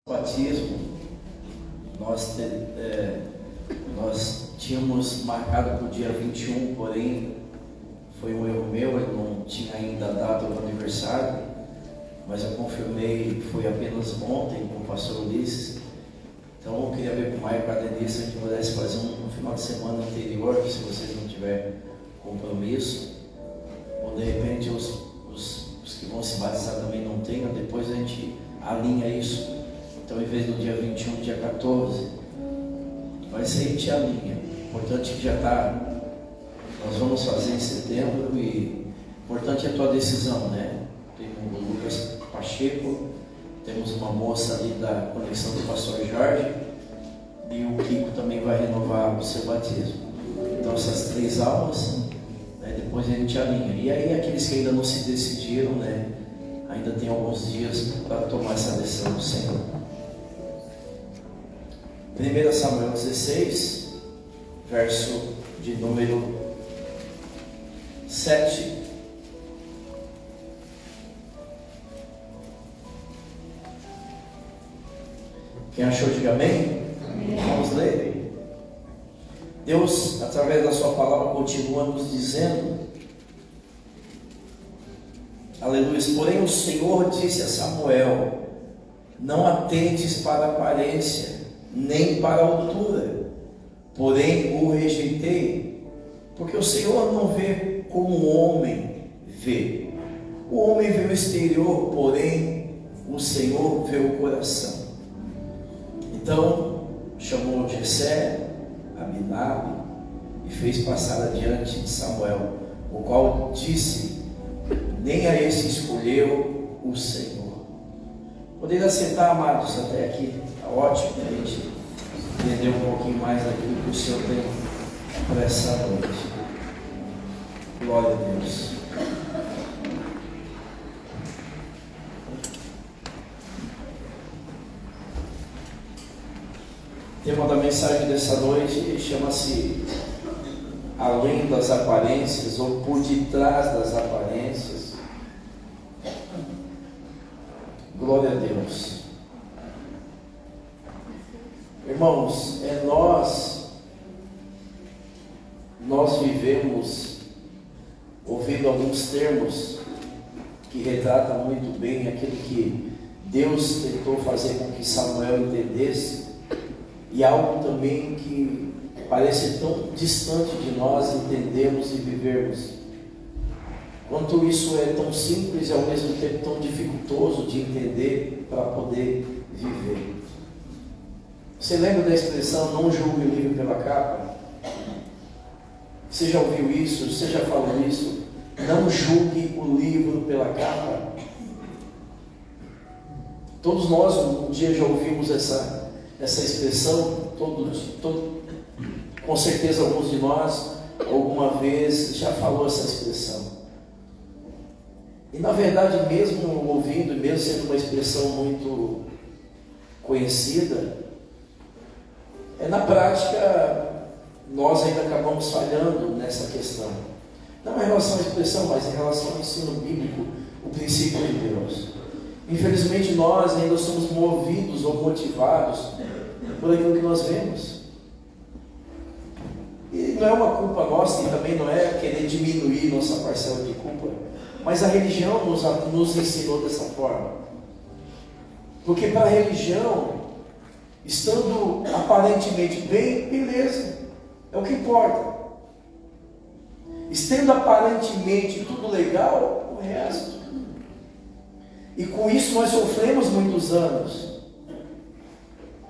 Batismo, nós tínhamos marcado para o dia 21, porém foi um erro meu, eu não tinha ainda a data do aniversário, mas eu confirmei, foi apenas ontem com o pastor Ulisses. Então eu queria ver com o Maio e com a Denise se a gente pudesse fazer um final de semana anterior, se vocês não tiverem compromisso, ou de repente os que vão se batizar também não tenham, depois a gente alinha isso. Então, em vez do dia 21, dia 14, mas aí a gente alinha. Importante que já está, nós vamos fazer em setembro e importante é a tua decisão, né? Tem o Lucas Pacheco, temos uma moça ali da conexão do pastor Jorge e o Kiko também vai renovar o seu batismo. Então, essas três almas, né, depois a gente alinha. E aí, aqueles que ainda não se decidiram, né? Ainda tem alguns dias para tomar essa decisão do Senhor. 1 Samuel 16, verso de número 7. Quem achou, diga amém. Amém. Vamos ler. Deus, através da sua palavra, continua nos dizendo, aleluia, porém o Senhor disse a Samuel: não atentes para a aparência, nem para a altura, porém o rejeitei, porque o Senhor não vê como o homem vê. O homem vê o exterior, porém o Senhor vê o coração. Então chamou Jessé, Abinadab, e fez passar adiante de Samuel, o qual disse: nem a esse escolheu o Senhor. Poderia sentar, amados, até aqui. Está ótimo, né? A gente entender um pouquinho mais daquilo que o Senhor tem para essa noite. Glória a Deus. O tema da mensagem dessa noite chama-se Além das Aparências, ou Por Detrás das Aparências. Glória a Deus. Irmãos, nós vivemos ouvindo alguns termos que retratam muito bem aquilo que Deus tentou fazer com que Samuel entendesse, e algo também que parece tão distante de nós entendermos e vivermos. Quanto isso é tão simples e ao mesmo tempo tão dificultoso de entender para poder viver. Você lembra da expressão não julgue o livro pela capa? Você já ouviu isso? Você já falou isso? Não julgue o livro pela capa. Todos nós um dia já ouvimos essa expressão, com certeza alguns de nós alguma vez já falou essa expressão. E na verdade, mesmo ouvindo, mesmo sendo uma expressão muito conhecida, na prática nós ainda acabamos falhando nessa questão. Não em relação à expressão, mas em relação ao ensino bíblico, o princípio de Deus. Infelizmente nós ainda somos movidos ou motivados por aquilo que nós vemos. E não é uma culpa nossa, e também não é querer diminuir nossa parcela de culpa, mas a religião nos ensinou dessa forma. Porque para a religião, estando aparentemente bem, beleza, é o que importa. Estando aparentemente tudo legal, o resto. E com isso nós sofremos muitos anos,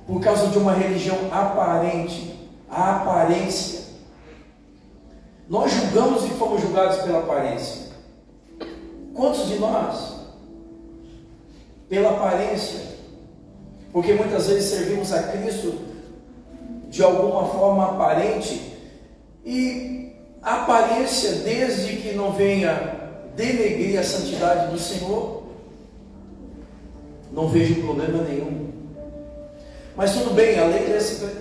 por causa de uma religião aparente, a aparência. Nós julgamos e fomos julgados pela aparência. Quantos de nós? Pela aparência. Porque muitas vezes servimos a Cristo de alguma forma aparente, e a aparência, desde que não venha denegrir a santidade do Senhor, não vejo problema nenhum. Mas tudo bem, além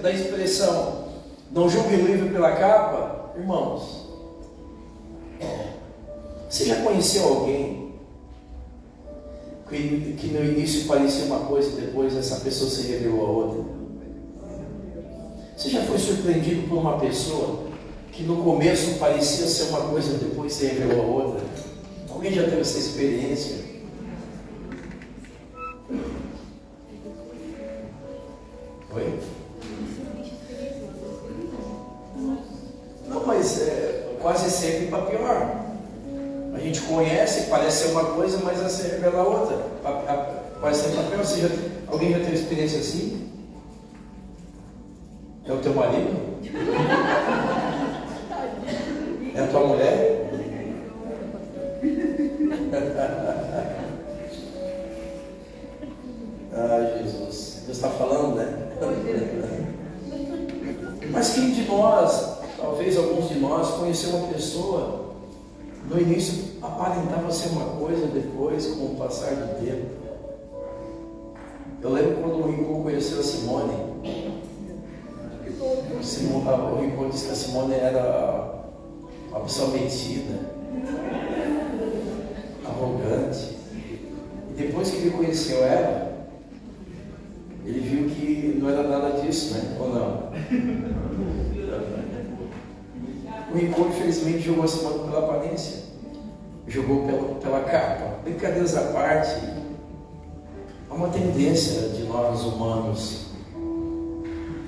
da expressão não julgue o livro pela capa, irmãos, você já conheceu alguém que no início parecia uma coisa e depois essa pessoa se revelou a outra? Você já foi surpreendido por uma pessoa que no começo parecia ser uma coisa e depois se revelou a outra? Alguém já teve essa experiência? Oi? Não, mas quase sempre para pior. A gente conhece, parece ser uma coisa, mas se revela outra. Quase sempre para pior. Alguém já teve experiência assim? É o teu marido? É a tua mulher? Ah, Jesus. Deus está falando, né? Mas quem de nós, talvez alguns de nós, conheceu uma pessoa, no início aparentava ser uma coisa, depois, com o passar do tempo. Eu lembro quando o Rico conheceu a Simone. O Rico disse que a Simone era uma pessoa metida, arrogante. E depois que ele conheceu ela, ele viu que não era nada disso, né? Ou não? O Rico, infelizmente, jogou a Simone pela aparência, jogou pela capa. Brincadeiras à parte, há uma tendência de nós humanos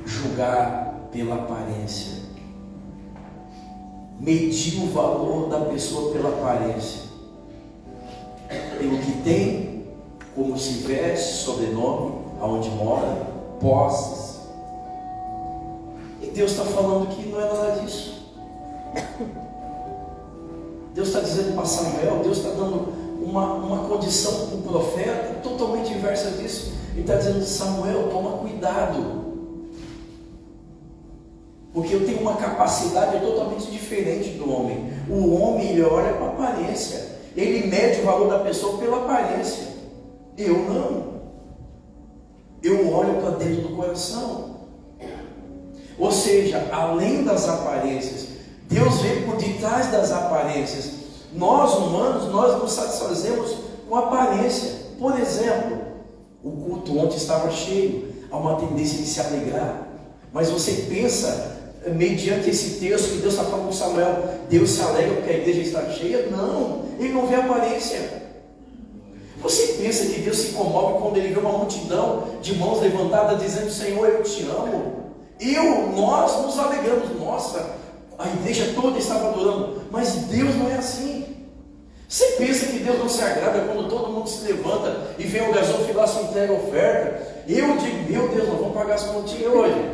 julgar pela aparência, medir o valor da pessoa pela aparência, pelo que tem, como se veste, sobrenome, aonde mora, posses. E Deus está falando que não é nada disso. Deus está dizendo para Samuel, Deus está dando uma condição para o profeta totalmente inversa disso. Ele está dizendo: Samuel, toma cuidado, porque eu tenho uma capacidade totalmente diferente do homem. O homem, ele olha para a aparência, ele mede o valor da pessoa pela aparência. Eu não. Eu olho para dentro do coração. Ou seja, além das aparências, Deus vê por detrás das aparências. Nós humanos, nós nos satisfazemos com aparência. Por exemplo, o culto ontem estava cheio, há uma tendência de se alegrar. Mas você pensa, mediante esse texto que Deus está falando com Samuel, Deus se alegra porque a igreja está cheia? Não, Ele não vê aparência. Você pensa que Deus se comove quando Ele vê uma multidão de mãos levantadas dizendo: Senhor, eu te amo? Nós nos alegramos. Nossa, a igreja toda estava adorando. Mas Deus não é assim. Você pensa que Deus não se agrada quando todo mundo se levanta e vem o gasofilaço e entrega a oferta? Eu digo: meu Deus, nós vamos pagar as continhas hoje.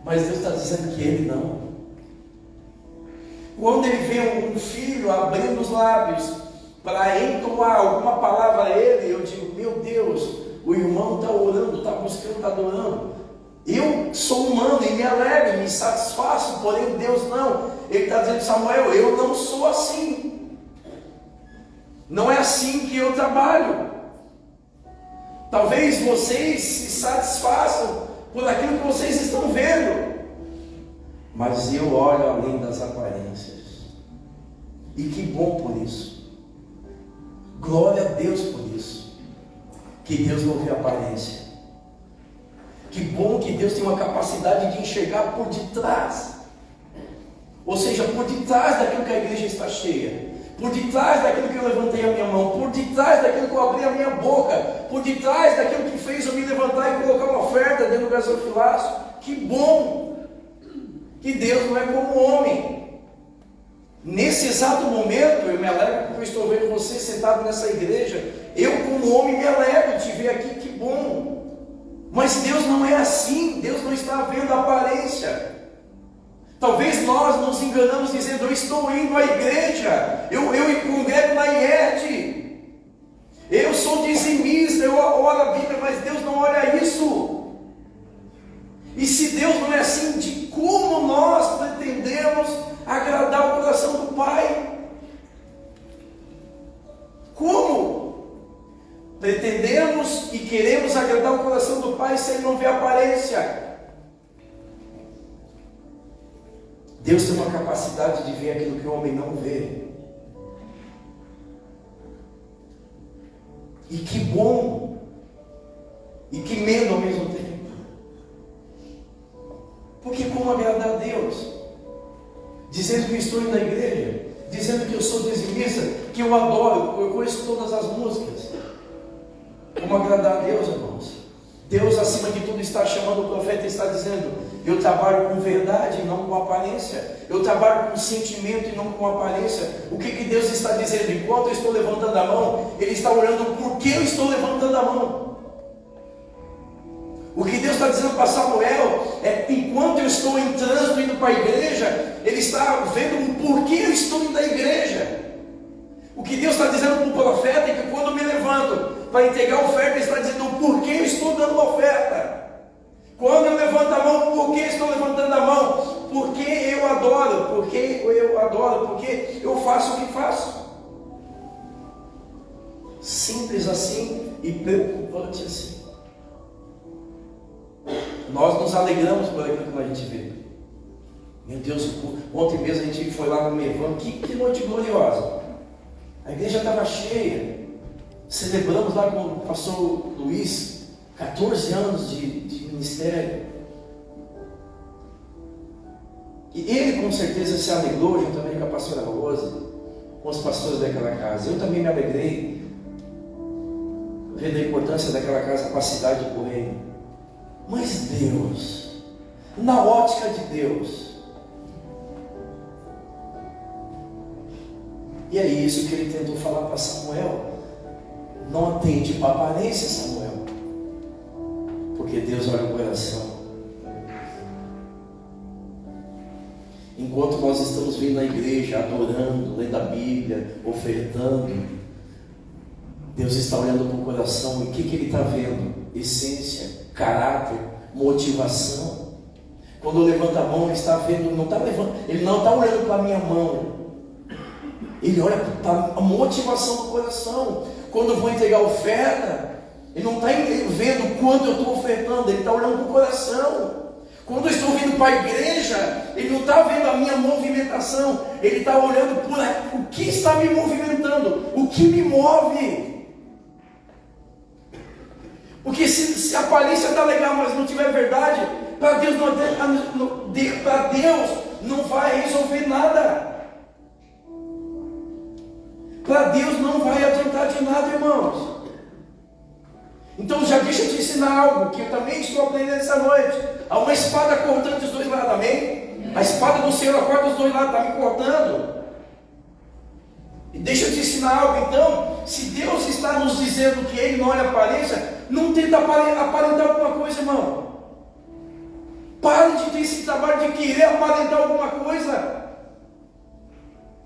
Mas Deus está dizendo que Ele não. Quando Ele vê um filho abrindo os lábios para entoar alguma palavra a Ele, eu digo: meu Deus, o irmão está orando, está buscando, está adorando. Eu sou humano e me alegro, me satisfaço, porém Deus não. Ele está dizendo: Samuel, eu não sou assim. Não é assim que eu trabalho. Talvez vocês se satisfaçam por aquilo que vocês estão vendo, mas eu olho além das aparências. E que bom por isso. Glória a Deus por isso. Que Deus não vê aparência. Que bom que Deus tem uma capacidade de enxergar por detrás. Ou seja, por detrás daquilo que a igreja está cheia, por detrás daquilo que eu levantei a minha mão, por detrás daquilo que eu abri a minha boca, por detrás daquilo que fez eu me levantar e colocar uma oferta dentro do gasofilaço. Que bom que Deus não é como homem. Nesse exato momento, eu me alegro porque eu estou vendo você sentado nessa igreja. Eu, como homem, me alegro de te ver aqui, que bom. Mas Deus não é assim. Deus não está vendo a aparência. Talvez nós nos enganamos dizendo: eu estou indo à igreja, eu congrego na IED, eu sou dizimista, eu oro a Bíblia, mas Deus não olha isso. E se Deus não é assim, de como nós pretendemos agradar o coração do Pai? Como pretendemos e queremos agradar o coração do Pai se Ele não vê a aparência? Deus tem uma capacidade de ver aquilo que o homem não vê. E que bom, e que medo ao mesmo tempo. Porque como agradar a Deus? Dizendo que eu estou indo na igreja, dizendo que eu sou dizimista, que eu adoro, eu conheço todas as músicas. Como agradar a Deus, irmãos? Deus, acima de tudo, está chamando o profeta e está dizendo: eu trabalho com verdade e não com aparência. Eu trabalho com sentimento e não com aparência. O que Deus está dizendo? Enquanto eu estou levantando a mão, Ele está olhando por que eu estou levantando a mão. O que Deus está dizendo para Samuel é: enquanto eu estou em trânsito indo para a igreja, Ele está vendo o porquê eu estou indo da igreja. O que Deus está dizendo para o profeta é que quando eu me levanto para entregar a oferta, Ele está dizendo o porquê eu estou dando a oferta. Quando eu levanto a mão, por que estou levantando a mão? Porque eu adoro, porque eu faço o que faço. Simples assim e preocupante assim. Nós nos alegramos por aquilo que a gente vê. Meu Deus, ontem mesmo a gente foi lá no Mevan, que noite gloriosa. A igreja estava cheia. Celebramos lá com o pastor Luiz, 14 anos de ministério. E ele com certeza se alegrou juntamente com a pastora Rosa, com os pastores daquela casa. Eu também me alegrei, vendo a importância daquela casa para a cidade do reino. Mas Deus, na ótica de Deus, e é isso que Ele tentou falar para Samuel: não atende para a aparência, Samuel, porque Deus olha o coração. Enquanto nós estamos vindo na igreja, adorando, lendo a Bíblia, ofertando, Deus está olhando para o coração. E o que Ele está vendo? Essência, caráter, motivação. Quando eu levanto a mão, Ele está vendo, Ele não está olhando para a minha mão, Ele olha para a motivação do coração. Quando eu vou entregar a oferta, Ele não está vendo quanto eu estou ofertando, Ele está olhando para o coração. Quando eu estou vindo para a igreja, Ele não está vendo a minha movimentação, Ele está olhando por o que está me movimentando, o que me move. Porque se a aparência está legal, mas não tiver verdade, para Deus não vai resolver nada. Para Deus não vai adiantar de nada, irmãos. Então já deixa eu te ensinar algo que eu também estou aprendendo essa noite. Há uma espada cortando os dois lados, amém? A espada do Senhor corta os dois lados, está me cortando. E deixa eu te ensinar algo então. Se Deus está nos dizendo que Ele não olha a aparência, não tenta aparentar alguma coisa, irmão. Pare de ter esse trabalho de querer aparentar alguma coisa.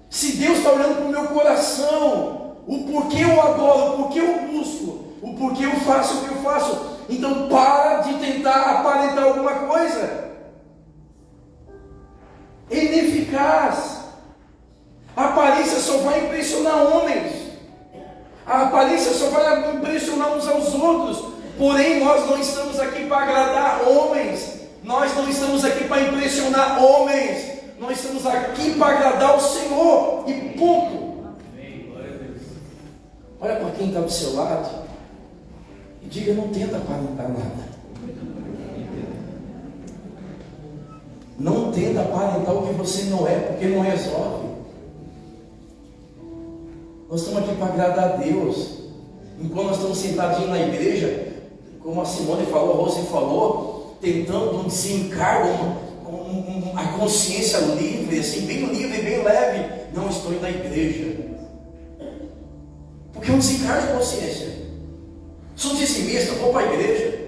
Se Deus está olhando para o meu coração, o porquê eu adoro, o porquê eu busco, o porquê eu faço o que eu faço, então para de tentar aparentar alguma coisa. É ineficaz. A aparência só vai impressionar homens. A aparência só vai impressionar uns aos outros. Porém, nós não estamos aqui para agradar homens. Nós não estamos aqui para impressionar homens. Nós estamos aqui para agradar o Senhor. E ponto. Olha para quem está do seu lado e diga: não tenta aparentar nada. Não tenta aparentar o que você não é, porque não resolve. Nós estamos aqui para agradar a Deus. Enquanto nós estamos sentadinhos na igreja, como a Simone falou, a Rose falou, tentando um desencargo, a consciência livre, assim, bem livre, bem leve. Não estou indo à igreja, porque é um desencargo de consciência. Sou dizimista, vou para a igreja.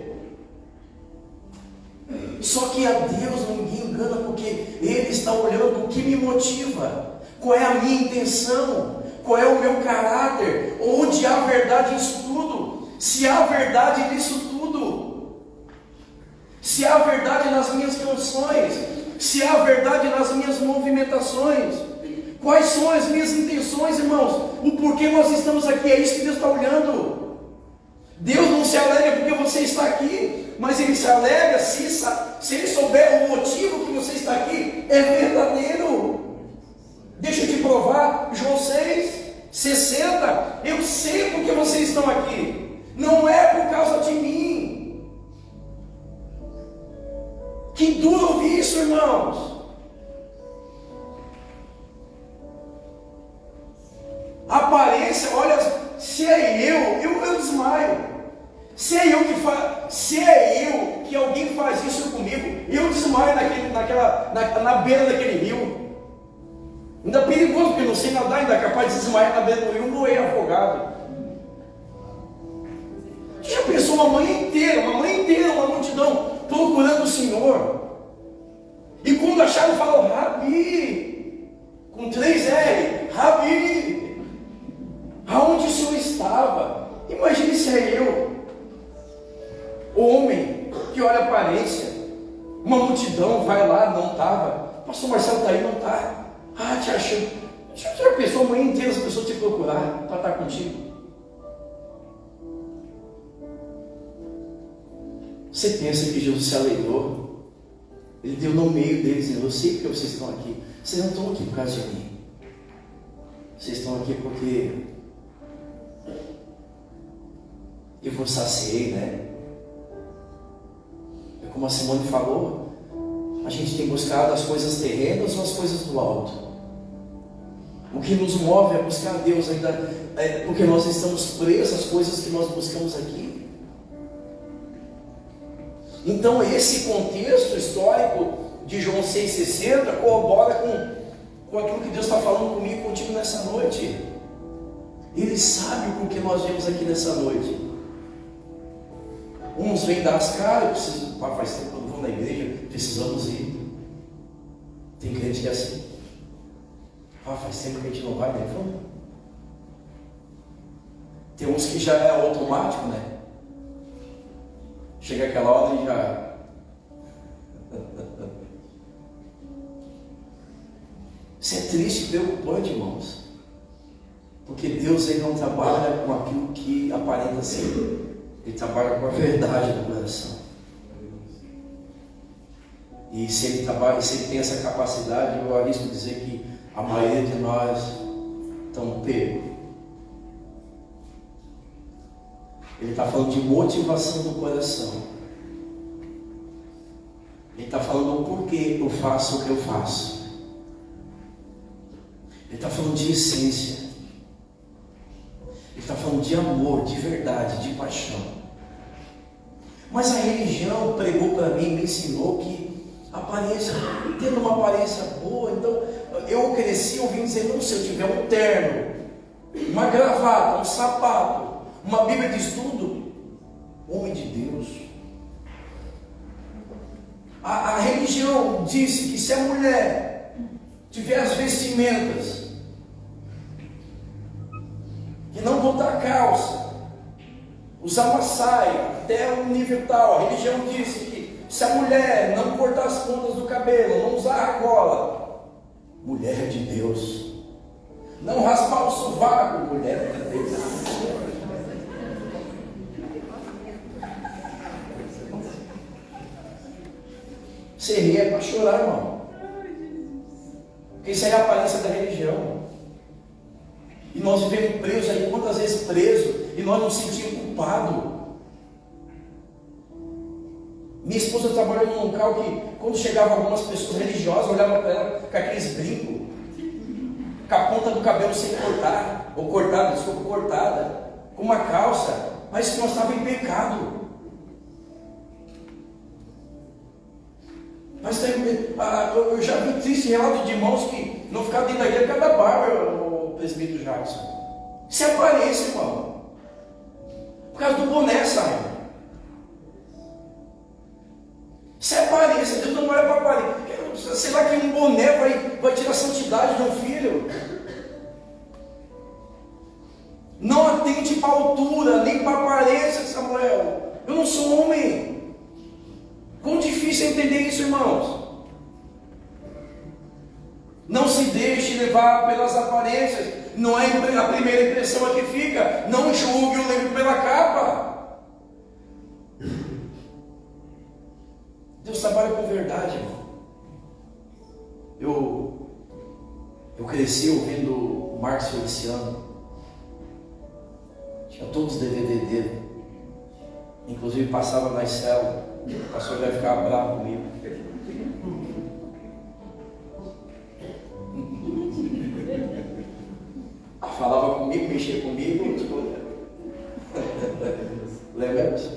Só que a Deus ninguém engana, porque Ele está olhando o que me motiva, qual é a minha intenção, qual é o meu caráter, onde há verdade nisso tudo. Se há verdade nisso tudo, se há verdade nas minhas canções, se há verdade nas minhas movimentações, quais são as minhas intenções, irmãos? O porquê nós estamos aqui, é isso que Deus está olhando. Deus não se alegra porque você está aqui, mas Ele se alegra se Ele souber o motivo que você está aqui, é verdadeiro. Deixa eu te provar, João 6, 60, eu sei porque vocês estão aqui. Não é por causa de mim. Que duro ouvir isso, irmãos. A aparência, olha, se é eu desmaio. Se é eu que alguém faz isso comigo, eu desmaio na beira daquele rio. Ainda é perigoso, porque eu não sei nadar, ainda é capaz de desmaiar na beira do rio, morrer afogado. Você já pensou uma manhã inteira, uma multidão procurando o Senhor? E quando acharam, falaram, Rabi, com 3R, Rabi, aonde o Senhor estava? Imagine se é eu, homem, que olha a aparência, uma multidão vai lá, não estava, pastor Marcelo está aí, não está. Te achando. Já pensou a manhã inteira as pessoas te procurar para estar contigo? Você pensa que Jesus se alegrou? Ele deu no meio deles, dizendo, eu sei porque vocês estão aqui. Vocês não estão aqui por causa de mim. Vocês estão aqui porque eu vos saciei, né? É como a Simone falou, a gente tem buscado as coisas terrenas ou as coisas do alto. O que nos move é buscar a Deus ainda, porque nós estamos presos às coisas que nós buscamos aqui. Então esse contexto histórico de João 6,60 corrobora com aquilo que Deus está falando comigo e contigo nessa noite. Ele sabe o porquê nós viemos aqui nessa noite. Uns vêm dar as caras, faz tempo que eu não vou na igreja, precisamos ir. Tem crente que é assim. Faz tempo que a gente não vai, né? Vamos. Tem uns que já é automático, né? Chega aquela hora e já... Isso é triste e preocupante, irmãos. Porque Deus, Ele não trabalha com aquilo que aparenta ser. Ele trabalha com a verdade do coração. E se Ele trabalha, se Ele tem essa capacidade, eu arrisco dizer que a maioria de nós estão pegos. Ele está falando de motivação do coração. Ele está falando o porquê eu faço o que eu faço. Ele está falando de essência. Ele está falando de amor, de verdade, de paixão. Mas a religião pregou para mim, me ensinou que aparência, tendo uma aparência boa, então eu cresci ouvindo dizer, não, se eu tiver um terno, uma gravata, um sapato, uma Bíblia de estudo, homem de Deus. A religião disse que se a mulher tiver as vestimentas, que não botar calça, usar uma saia até um nível tal, a religião disse que se a mulher não cortar as pontas do cabelo, não usar argola, mulher de Deus. Não raspar o sovaco, mulher de Deus. Você ri é para chorar, irmão. Porque isso aí é a aparência da religião. E nós vivemos presos aí, quantas vezes presos, e nós nos sentimos culpados. Minha esposa trabalhou num local que, quando chegavam algumas pessoas religiosas, olhavam para ela com aqueles brincos, com a ponta do cabelo sem cortar, ou cortada, desculpa, cortada, com uma calça, mas que nós estávamos em pecado. Mas eu já vi triste relato de irmãos que não ficaram dentro da igreja por causa da barba, o presbítero Jackson. Isso é aparência, irmão. Por causa do boné, sabe? Isso é aparência. Deus não olha para a aparência. Sei lá que um boné vai tirar a santidade de um filho. Não atente para a altura, nem para a aparência, Samuel. Eu não sou homem. Quão difícil é entender isso, irmãos. Não se deixe levar pelas aparências. Não é a primeira impressão a que fica. Não julgue o livro pela capa. Deus trabalha com verdade, irmão. Eu cresci ouvindo o Marcos Feliciano. Tinha todos os DVD dele. Inclusive passava nas células. O pastor vai ficar bravo comigo. Falava comigo, mexia comigo. Lembra-se?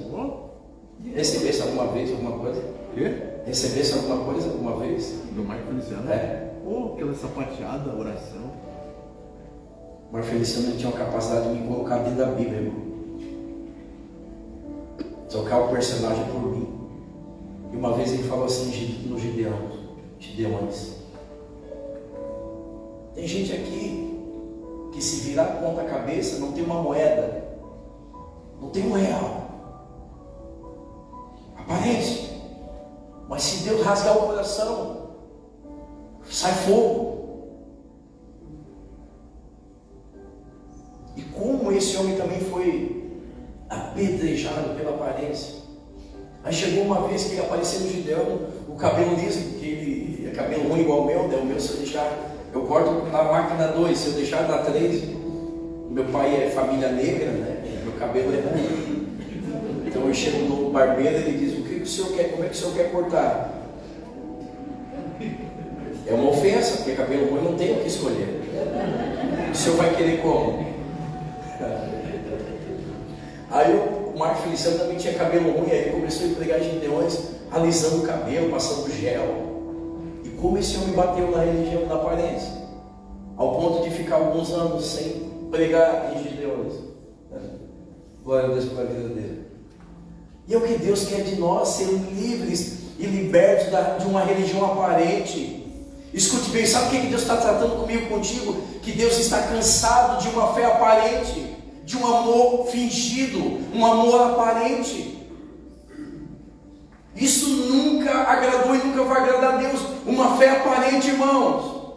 Recebesse alguma vez alguma coisa? Quê? Recebesse alguma coisa alguma vez? Do Marco Feliciano? É. Aquela sapateada, oração. O Marco Feliciano tinha uma capacidade de me colocar dentro da Bíblia, irmão. Trocar o personagem por mim. E uma vez ele falou assim no Gideões. Tem gente aqui que se virar a ponta cabeça não tem uma moeda, não tem um real. Aparece. Mas se Deus rasgar o coração, sai fogo. E como esse homem também foi apedrejado pela aparência. Aí chegou uma vez que ele apareceu no Gideão, o cabelo liso, que ele é cabelo ruim igual o meu, né? O meu, se eu deixar, eu corto na máquina 2, se eu deixar na 3, meu pai é família negra, né? Meu cabelo é ruim. Então eu chego no barbeiro e ele diz: o que o senhor quer? Como é que o senhor quer cortar? É uma ofensa, porque cabelo ruim não tem o que escolher. O senhor vai querer como? Aí o Marco Feliciano também tinha cabelo ruim, aí ele começou a pregar Gideões, alisando o cabelo, passando gel. E como esse homem bateu na religião da aparência, ao ponto de ficar alguns anos sem pregar em Gideões. Glória a Deus pela vida dele. E é o que Deus quer de nós, ser livres e libertos de uma religião aparente. Escute bem, sabe o que Deus está tratando comigo, contigo? Que Deus está cansado de uma fé aparente, de um amor fingido, um amor aparente. Isso nunca agradou e nunca vai agradar a Deus. Uma fé aparente, irmãos.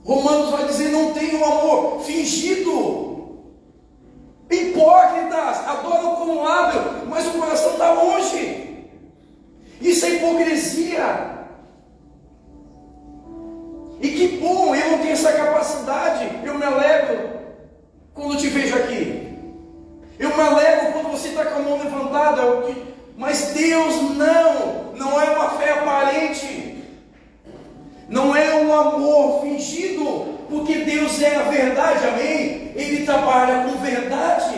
Romanos vai dizer: não tem um amor fingido. Hipócritas, adoram com o lábio, mas o coração está longe. Isso é hipocrisia. E que bom, eu não tenho essa capacidade. Eu me alegro quando te vejo aqui. Eu me alegro quando você está com a mão levantada. Mas Deus não é uma fé aparente. Não é um amor fingido. Porque Deus é a verdade, amém? Ele trabalha com verdade,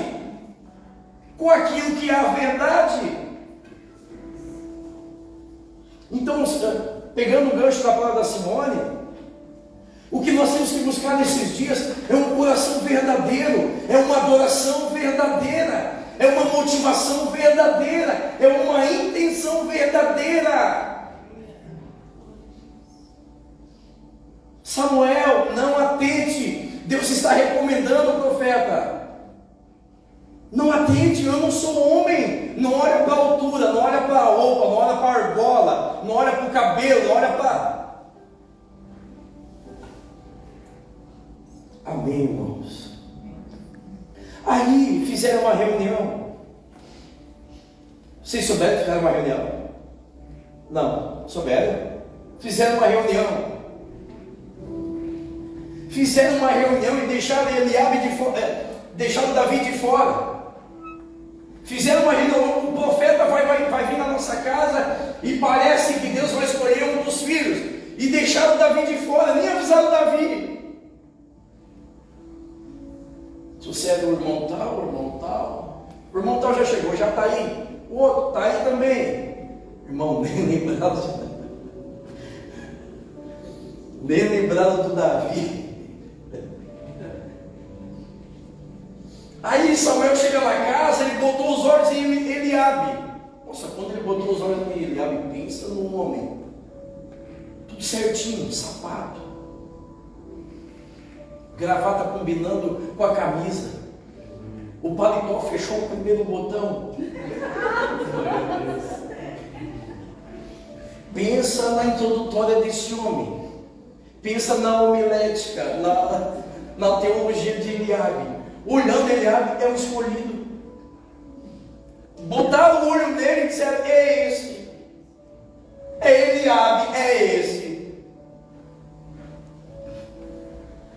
com aquilo que é a verdade. Então, pegando o gancho da palavra da Simone, o que nós temos que buscar nesses dias é um coração verdadeiro, é uma adoração verdadeira, é uma motivação verdadeira, é uma intenção verdadeira. Samuel, não atente. Deus está recomendando o profeta: não atente, eu não sou homem. Não olha para a altura, não olha para a roupa, não olha para a argola, não olha para o cabelo, não olha para... Amém, irmãos? Aí fizeram uma reunião. Vocês souberam que fizeram uma reunião? Não, souberam? Fizeram uma reunião. Fizeram uma reunião e deixaram Eliabe de fora, deixaram Davi de fora. Fizeram uma reunião, o profeta vai vir na nossa casa e parece que Deus vai escolher um dos filhos. E deixaram Davi de fora, nem avisaram Davi. Se você é do irmão tal, o irmão tal já chegou, já está aí. O outro está aí também. Irmão, nem lembrado do Davi. Aí Samuel chega na casa, ele botou os olhos em Eliabe. Nossa, quando ele botou os olhos em Eliabe, pensa no homem. Tudo certinho, sapato, gravata combinando com a camisa. O paletó fechou o primeiro botão. Pensa na introdutória desse homem. Pensa na homilética, na teologia de Eliabe. Olhando Eliabe, é o escolhido. Botaram o olho nele e disseram: é esse. É Eliabe, é esse.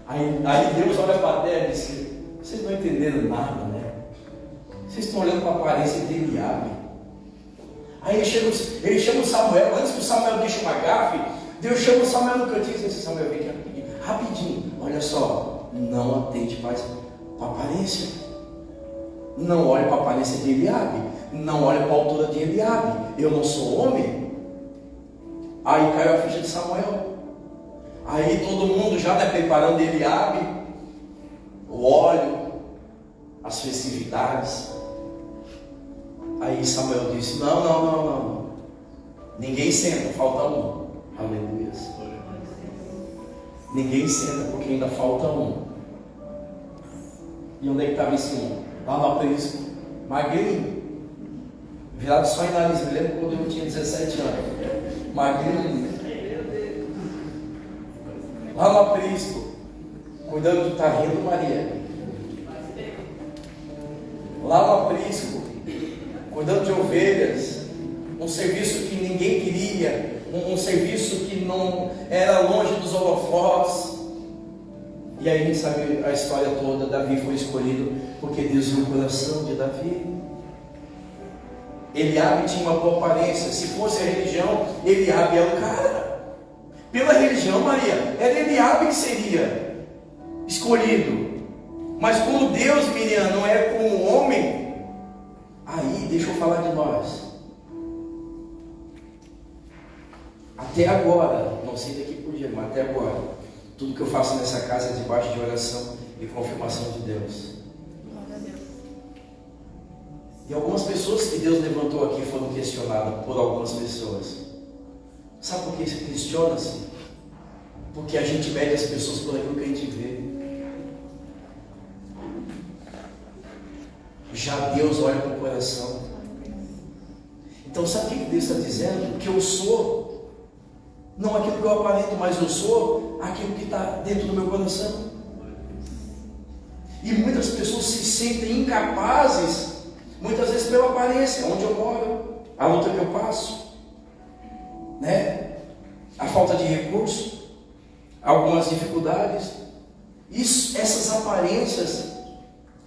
Aí Deus olha para a terra e diz: vocês não entenderam nada, né? estão olhando para a aparência de Eliabe. Aí ele chama o Samuel, antes que o Samuel deixe uma gafe, Deus chama o Samuel no cantinho e diz assim: Samuel, vem aqui rapidinho, olha só, não atente mais para a aparência, não olhe para a aparência de Eliabe, não olhe para a altura de Eliabe, eu não sou homem. Aí caiu a ficha de Samuel. Aí todo mundo já preparando Eliabe, o óleo, as festividades. Aí Samuel disse: não, ninguém senta, falta um. Aleluia. Ninguém senta porque ainda falta um. E onde é que estava esse um? Lá no aprisco, magrinho, virado só em nariz. Me lembro quando eu tinha 17 anos, magrinho, lá no aprisco, cuidando do tarrinho Maria. Lá no aprisco, cuidando de ovelhas, um serviço que ninguém queria, um serviço que não era longe dos holofotes. E aí a gente sabe a história toda. Davi foi escolhido porque Deus viu o coração de Davi. Eliabe tinha uma boa aparência. Se fosse a religião, Eliabe era o cara. Pela religião, Maria, era Eliabe que seria escolhido. Mas como Deus, Miriam, não é como homem, aí deixa eu falar de nós. Até agora, não sei daqui por dia, mas até agora, tudo que eu faço nessa casa é debaixo de oração e confirmação de Deus. E algumas pessoas que Deus levantou aqui foram questionadas por algumas pessoas. Sabe por que isso questiona-se? Porque a gente mede as pessoas por aquilo que a gente vê. Já Deus olha para o coração. Então sabe o que Deus está dizendo? Que eu sou não aquilo que eu aparento, mas eu sou aquilo que está dentro do meu coração. E muitas pessoas se sentem incapazes, muitas vezes pela aparência, onde eu moro, a luta que eu passo, né? A falta de recurso, algumas dificuldades. Essas aparências,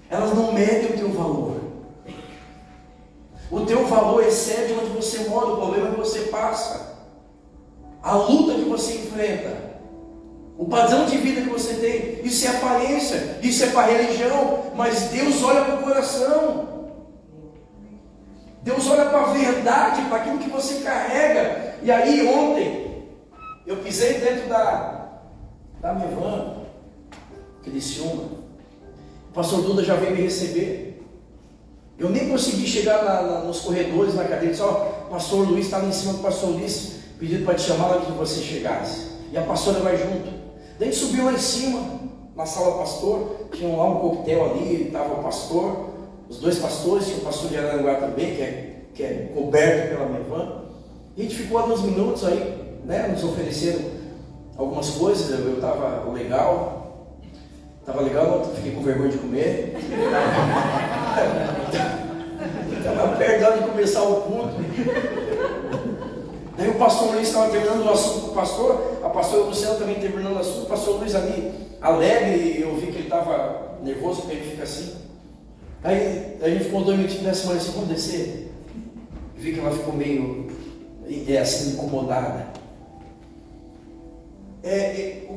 elas não medem o teu valor. O teu valor excede onde você mora, o problema que você passa, a luta que você enfrenta, o padrão de vida que você tem. Isso é aparência, isso é para a religião, mas Deus olha para o coração. Deus olha para a verdade, para aquilo que você carrega. E aí ontem eu pisei dentro da minha van, Criciúma. O pastor Duda já veio me receber. Eu nem consegui chegar nos corredores, na cadeira. Disse: o pastor Luiz está lá em cima do pastor Luiz, pedido para te chamar antes que você chegasse. E a pastora vai junto. Daí a gente subiu lá em cima, na sala pastor. Tinha lá um coquetel ali, estava o pastor, os dois pastores, tinha o pastor de Araranguá também, que é coberto pela minha van. E a gente ficou ali uns minutos aí, né? Nos ofereceram algumas coisas. Eu estava legal. Estava legal, não fiquei com vergonha de comer. Estava perto de começar o culto. Daí o pastor Luiz estava terminando o assunto com o pastor, a pastora Luciana também terminando o assunto, o pastor Luiz ali alegre, eu vi que ele estava nervoso, porque ele fica assim. Aí a gente ficou 2 minutinhos da semana assim: vamos descer. Eu vi que ela ficou meio assim, incomodada.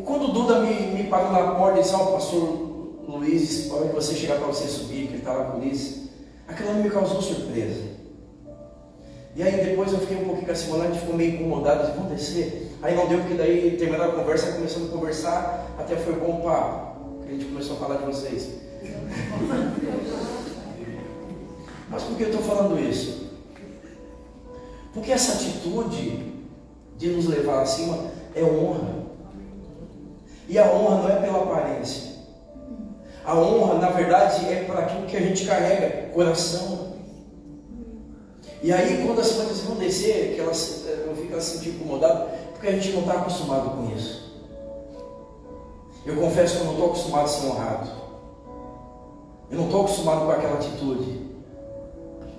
Quando o Duda me parou na porta e disse: o pastor Luiz, para você chegar para você subir, que ele está lá com o Luiz, aquilo me causou surpresa. E aí depois eu fiquei um pouquinho com a Simone, a gente ficou meio incomodado, disse: vamos descer. Aí não deu, porque daí terminaram a conversa, começamos a conversar, até foi bom papo, que a gente começou a falar de vocês. Mas por que eu estou falando isso? Porque essa atitude de nos levar acima é honra. E a honra não é pela aparência. A honra, na verdade, é para aquilo que a gente carrega, coração. E aí, quando a semana diz: vão descer, que eu fico assim, incomodado, porque a gente não está acostumado com isso. Eu confesso que eu não estou acostumado a ser honrado. Eu não estou acostumado com aquela atitude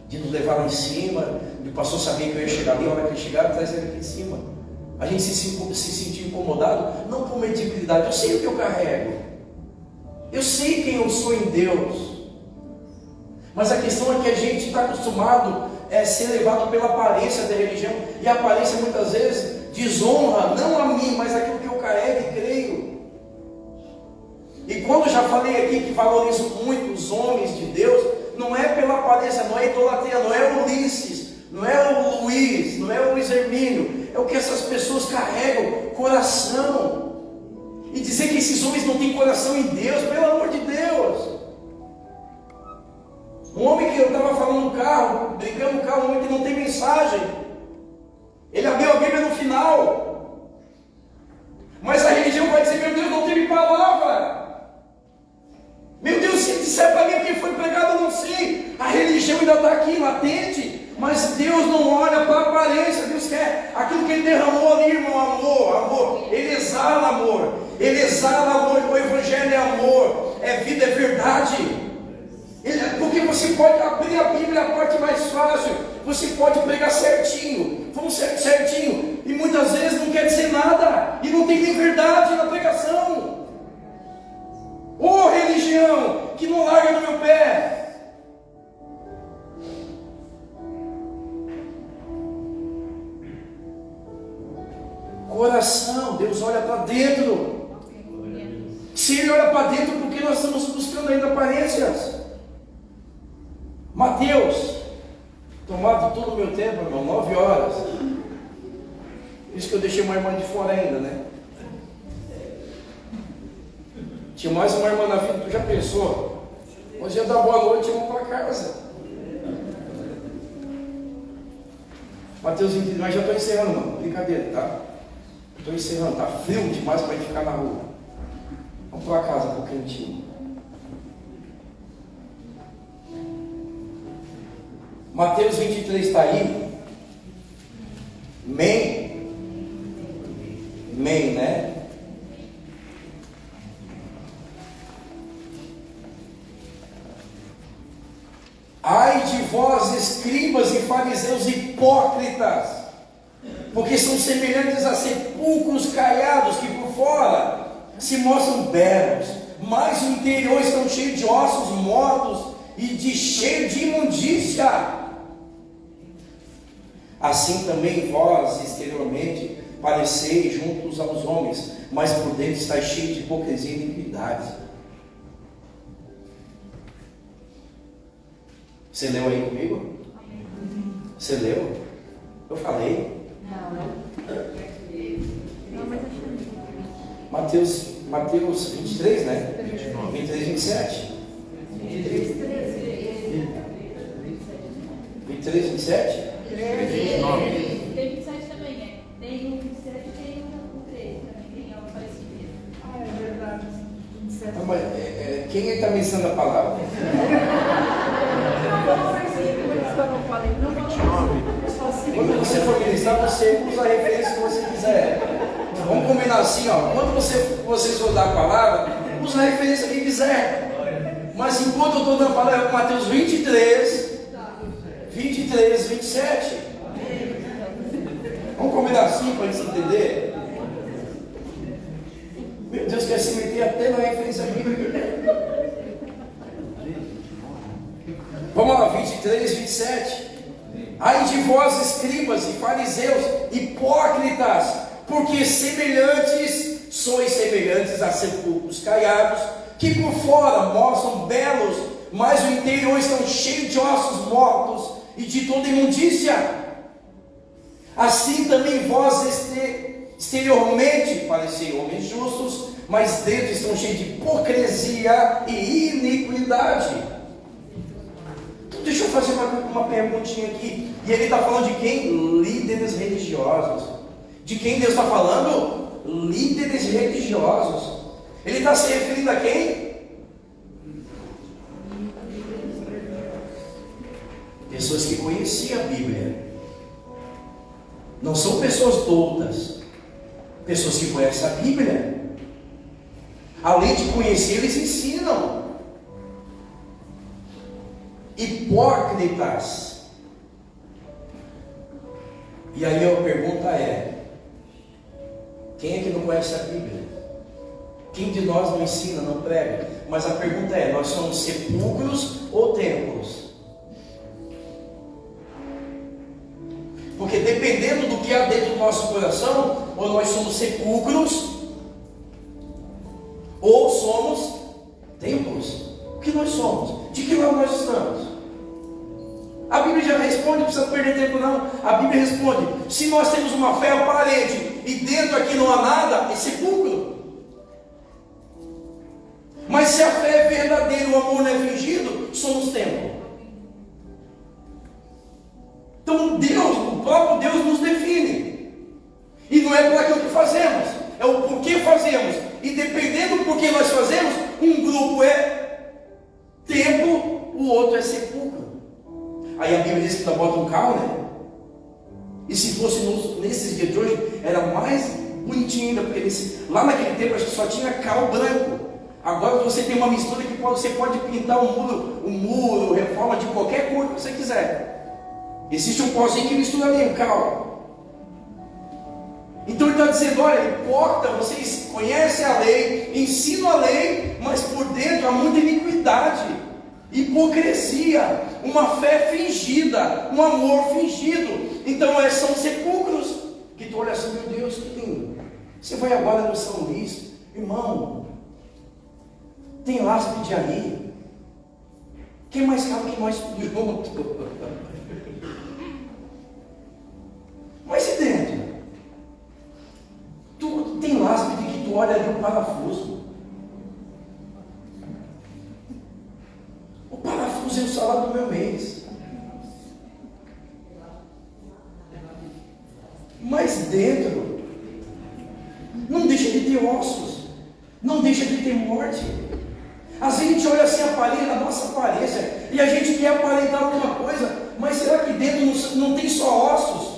de nos levar lá em cima, de o pastor saber que eu ia chegar ali, a hora que ele chegar, traz ele aqui em cima. A gente se sentir incomodado, não por mediocridade. Eu sei o que eu carrego. Eu sei quem eu sou em Deus. Mas a questão é que a gente está acostumado a ser levado pela aparência da religião, e a aparência muitas vezes desonra, não a mim, mas aquilo que eu carrego e creio. E quando já falei aqui que valorizo muito os homens de Deus, não é pela aparência, não é idolatria, não é o Ulisses, não é o Luiz, não é o Luiz Hermínio, é o que essas pessoas carregam, coração. E dizer que esses homens não têm coração em Deus, pelo amor de Deus. Um homem que eu estava falando no carro, brincando no carro, um homem que não tem mensagem. Ele abriu a Bíblia no final. Mas a religião vai dizer, meu Deus, não teve palavra. Meu Deus, se disser para mim que foi pregado, eu não sei. A religião ainda está aqui, latente. Mas Deus não olha para a aparência. Deus quer aquilo que Ele derramou ali, irmão, amor. Ele exala amor. Ele exala amor. O Evangelho é amor, é vida, é verdade. Porque você pode abrir a Bíblia, a parte mais fácil. Você pode pregar certinho. Vamos certinho. E muitas vezes não quer dizer nada. E não tem nem verdade na pregação. Ô religião, que não larga do meu pé. Coração, Deus olha para dentro. Se Ele olha para dentro, porque nós estamos buscando ainda aparências. Mateus, tomado todo o meu tempo, irmão, 9 horas. Isso que eu deixei uma irmã de fora ainda, né? Tinha mais uma irmã na vida, tu já pensou? Hoje ia dar boa noite e vamos para casa. Mateus 23, mas já estou encerrando, mano. Brincadeira, tá? Estou encerrando, tá frio demais para a gente ficar na rua. Vamos para casa, para o cantinho. Mateus 23 está aí. Amém, né? Ai de vós, escribas e fariseus hipócritas, porque são semelhantes a sepulcros caiados, que por fora se mostram belos, mas no interior estão cheios de ossos mortos e cheio de imundícia. Assim também vós, exteriormente, pareceis juntos aos homens, mas por dentro estáis cheios de hipocrisia e iniquidade. Você leu aí comigo? Você leu? Eu falei? Não. Mateus 23, né? 23, 27. 23, 27? 29. Tem 27 também, né? Tem um 27 e tem um 13 também, tem algo parecido. Ah, é verdade. 27. Não, mas quem está me ensinando a palavra? Não vamos parecido, por isso que eu não falei. Não vamos parecido. Quando você for ministrar, você usa a referência que você quiser. Vamos combinar assim, ó. Quando vocês for dar a palavra, usa a referência que quiser. Mas enquanto eu estou dando a palavra, Mateus 23, 27. Vamos combinar assim para a gente entender? Meu Deus, quer se meter até na referência bíblica. Vamos lá, 23, 27. Ai de vós, escribas e fariseus, hipócritas, porque sois semelhantes a sepulcros caiados, que por fora mostram belos, mas o interior estão cheios de ossos mortos e de toda imundícia. Assim também vós exteriormente pareceis homens justos, mas dentro estão cheios de hipocrisia e iniquidade. Então, deixa eu fazer uma perguntinha aqui. E ele está falando de quem? Líderes religiosos. De quem Deus está falando? Líderes religiosos. Ele está se referindo a quem? Pessoas que conheciam a Bíblia. Não são pessoas doutas. Pessoas que conhecem a Bíblia. Além de conhecer, eles ensinam. Hipócritas. E aí a pergunta é: quem é que não conhece a Bíblia? Quem de nós não ensina, não prega? mas a pergunta é: nós somos sepulcros ou templos? Porque dependendo do que há dentro do nosso coração, ou nós somos sepulcros, ou somos templos. O que nós somos? De que lado nós estamos? A Bíblia já responde, não precisa perder tempo não. A Bíblia responde: se nós temos uma fé aparente e dentro aqui não há nada, é sepulcro. Mas se a fé é verdadeira, o amor não é fingido, somos templo. Então Deus, o próprio Deus nos define. E não é por aquilo que fazemos, é o porquê fazemos. E dependendo do porquê nós fazemos, um grupo é templo, o outro é sepulcro. Aí a Bíblia diz que ainda bota um cal, né? E se fosse nesses dias de hoje, era mais bonitinho ainda, porque lá naquele tempo acho que só tinha cal branco. Agora você tem uma mistura que você pode pintar um muro, reforma de qualquer cor que você quiser. Existe um pozinho que mistura ali o cal. Então ele está dizendo: olha, importa, vocês conhecem a lei, ensinam a lei, mas por dentro há muita iniquidade, hipocrisia, uma fé fingida, um amor fingido. Então são sepulcros que tu olha assim: meu Deus, que lindo. Você vai agora no São Luís, irmão, tem láspide ali, que é mais caro que nós juntos. Mas e dentro? Tu tem láspide que tu olha ali o parafuso. O parafuso é o salário do meu mês. Mas dentro não deixa de ter ossos, não deixa de ter morte. Às vezes a gente olha assim a nossa aparência e a gente quer aparentar alguma coisa, mas será que dentro não tem só ossos?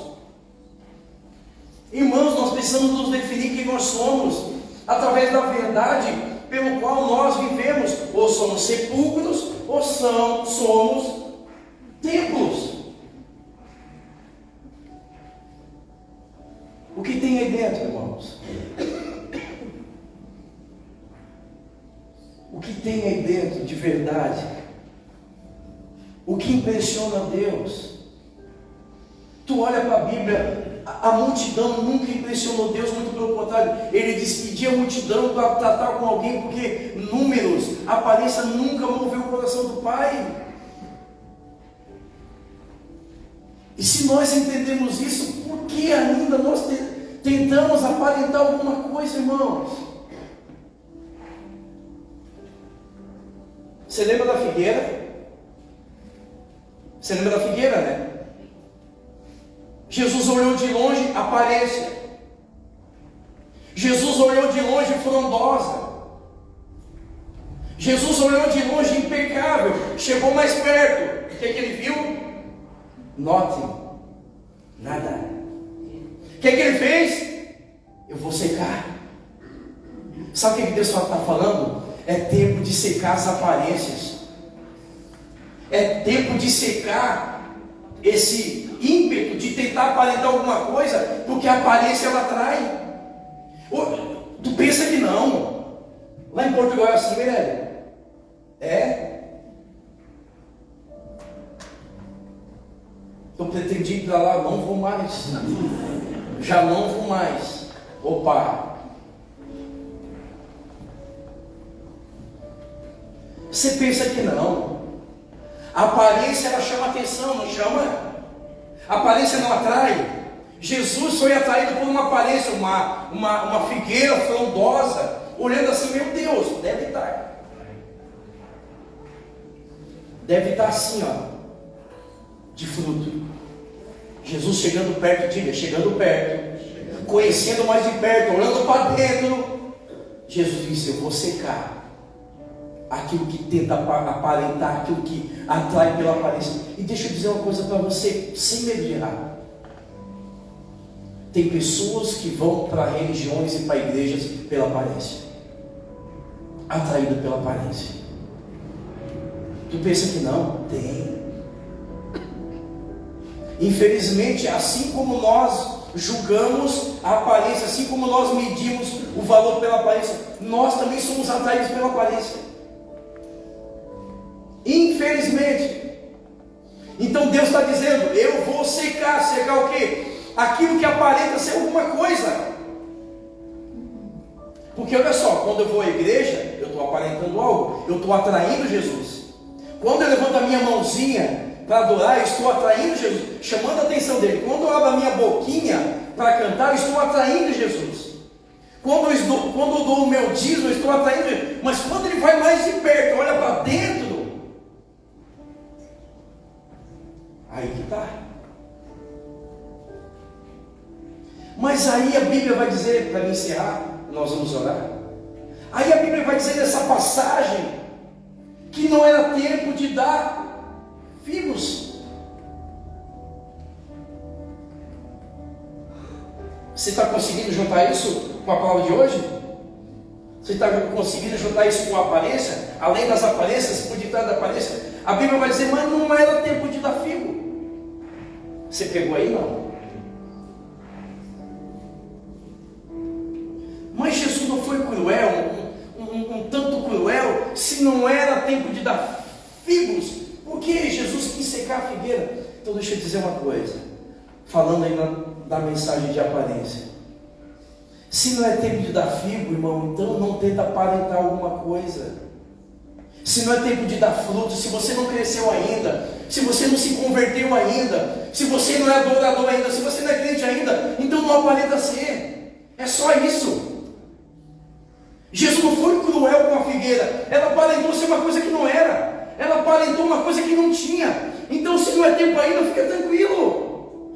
Irmãos, nós precisamos nos definir quem nós somos através da verdade pelo qual nós vivemos. Ou somos sepulcros, ou somos templos. O que tem aí dentro, irmãos? O que tem aí dentro de verdade? O que impressiona Deus? Tu olha para a Bíblia, a multidão nunca impressionou Deus, muito pelo contrário, ele despedia a multidão para tratar com alguém, porque números, aparência nunca moveu o coração do Pai. E se nós entendemos isso, por que ainda nós tentamos aparentar alguma coisa, irmãos? Você lembra da figueira? Você lembra da figueira, né? Jesus olhou de longe, aparência. Jesus olhou de longe, frondosa. Jesus olhou de longe, impecável. Chegou mais perto. O que ele viu? Note, nada. O que ele fez? Eu vou secar. Sabe o que Deus está falando? É tempo de secar as aparências. É tempo de secar esse ímpeto de tentar aparentar alguma coisa, porque a aparência ela atrai. Tu pensa que não? Lá em Portugal é assim, velho? É? Eu pretendi ir para lá, não vou mais. Já não vou mais. Opa! Você pensa que não? A aparência ela chama atenção, não chama? A aparência não atrai. Jesus foi atraído por uma aparência, uma figueira frondosa, olhando assim: meu Deus, deve estar assim, ó, de fruto. Jesus chegando perto, chegando perto, conhecendo mais de perto, olhando para dentro. Jesus disse: eu vou secar aquilo que tenta aparentar, aquilo que atrai pela aparência. E deixa eu dizer uma coisa para você, sem medo de errar. Tem pessoas que vão para religiões e para igrejas pela aparência, atraído pela aparência. Tu pensa que não? Tem. Infelizmente, assim como nós julgamos a aparência, assim como nós medimos o valor pela aparência, nós também somos atraídos pela aparência. Infelizmente. Então Deus está dizendo: eu vou secar. Secar o quê? Aquilo que aparenta ser alguma coisa. Porque olha só, quando eu vou à igreja, eu estou aparentando algo, eu estou atraindo Jesus. Quando eu levanto a minha mãozinha para adorar, eu estou atraindo Jesus, chamando a atenção dele. Quando eu abro a minha boquinha para cantar, eu estou atraindo Jesus. Quando eu dou o meu dízimo, eu estou atraindo Jesus. Mas quando ele vai mais de perto, olha para dentro, aí que está. Mas aí a Bíblia vai dizer, para me encerrar, nós vamos orar. Aí a Bíblia vai dizer nessa passagem que não era tempo de dar figos. Você está conseguindo juntar isso com a palavra de hoje? Você está conseguindo juntar isso com a aparência? Além das aparências, por detrás da aparência, a Bíblia vai dizer: mas não era tempo de dar figo. Você pegou aí? Não. Mas Jesus não foi cruel, um tanto cruel, se não era tempo de dar figos, porque Jesus quis secar a figueira. Então deixa eu dizer uma coisa, falando aí da mensagem de aparência. Se não é tempo de dar figo, irmão, então não tenta aparentar alguma coisa. Se não é tempo de dar fruto, se você não cresceu ainda, se você não se converteu ainda, se você não é adorador ainda, se você não é crente ainda, então não aparenta ser. É só isso. Jesus não foi cruel com a figueira, ela aparentou ser uma coisa que não era, ela aparentou uma coisa que não tinha. Então, se não é tempo ainda, fica tranquilo.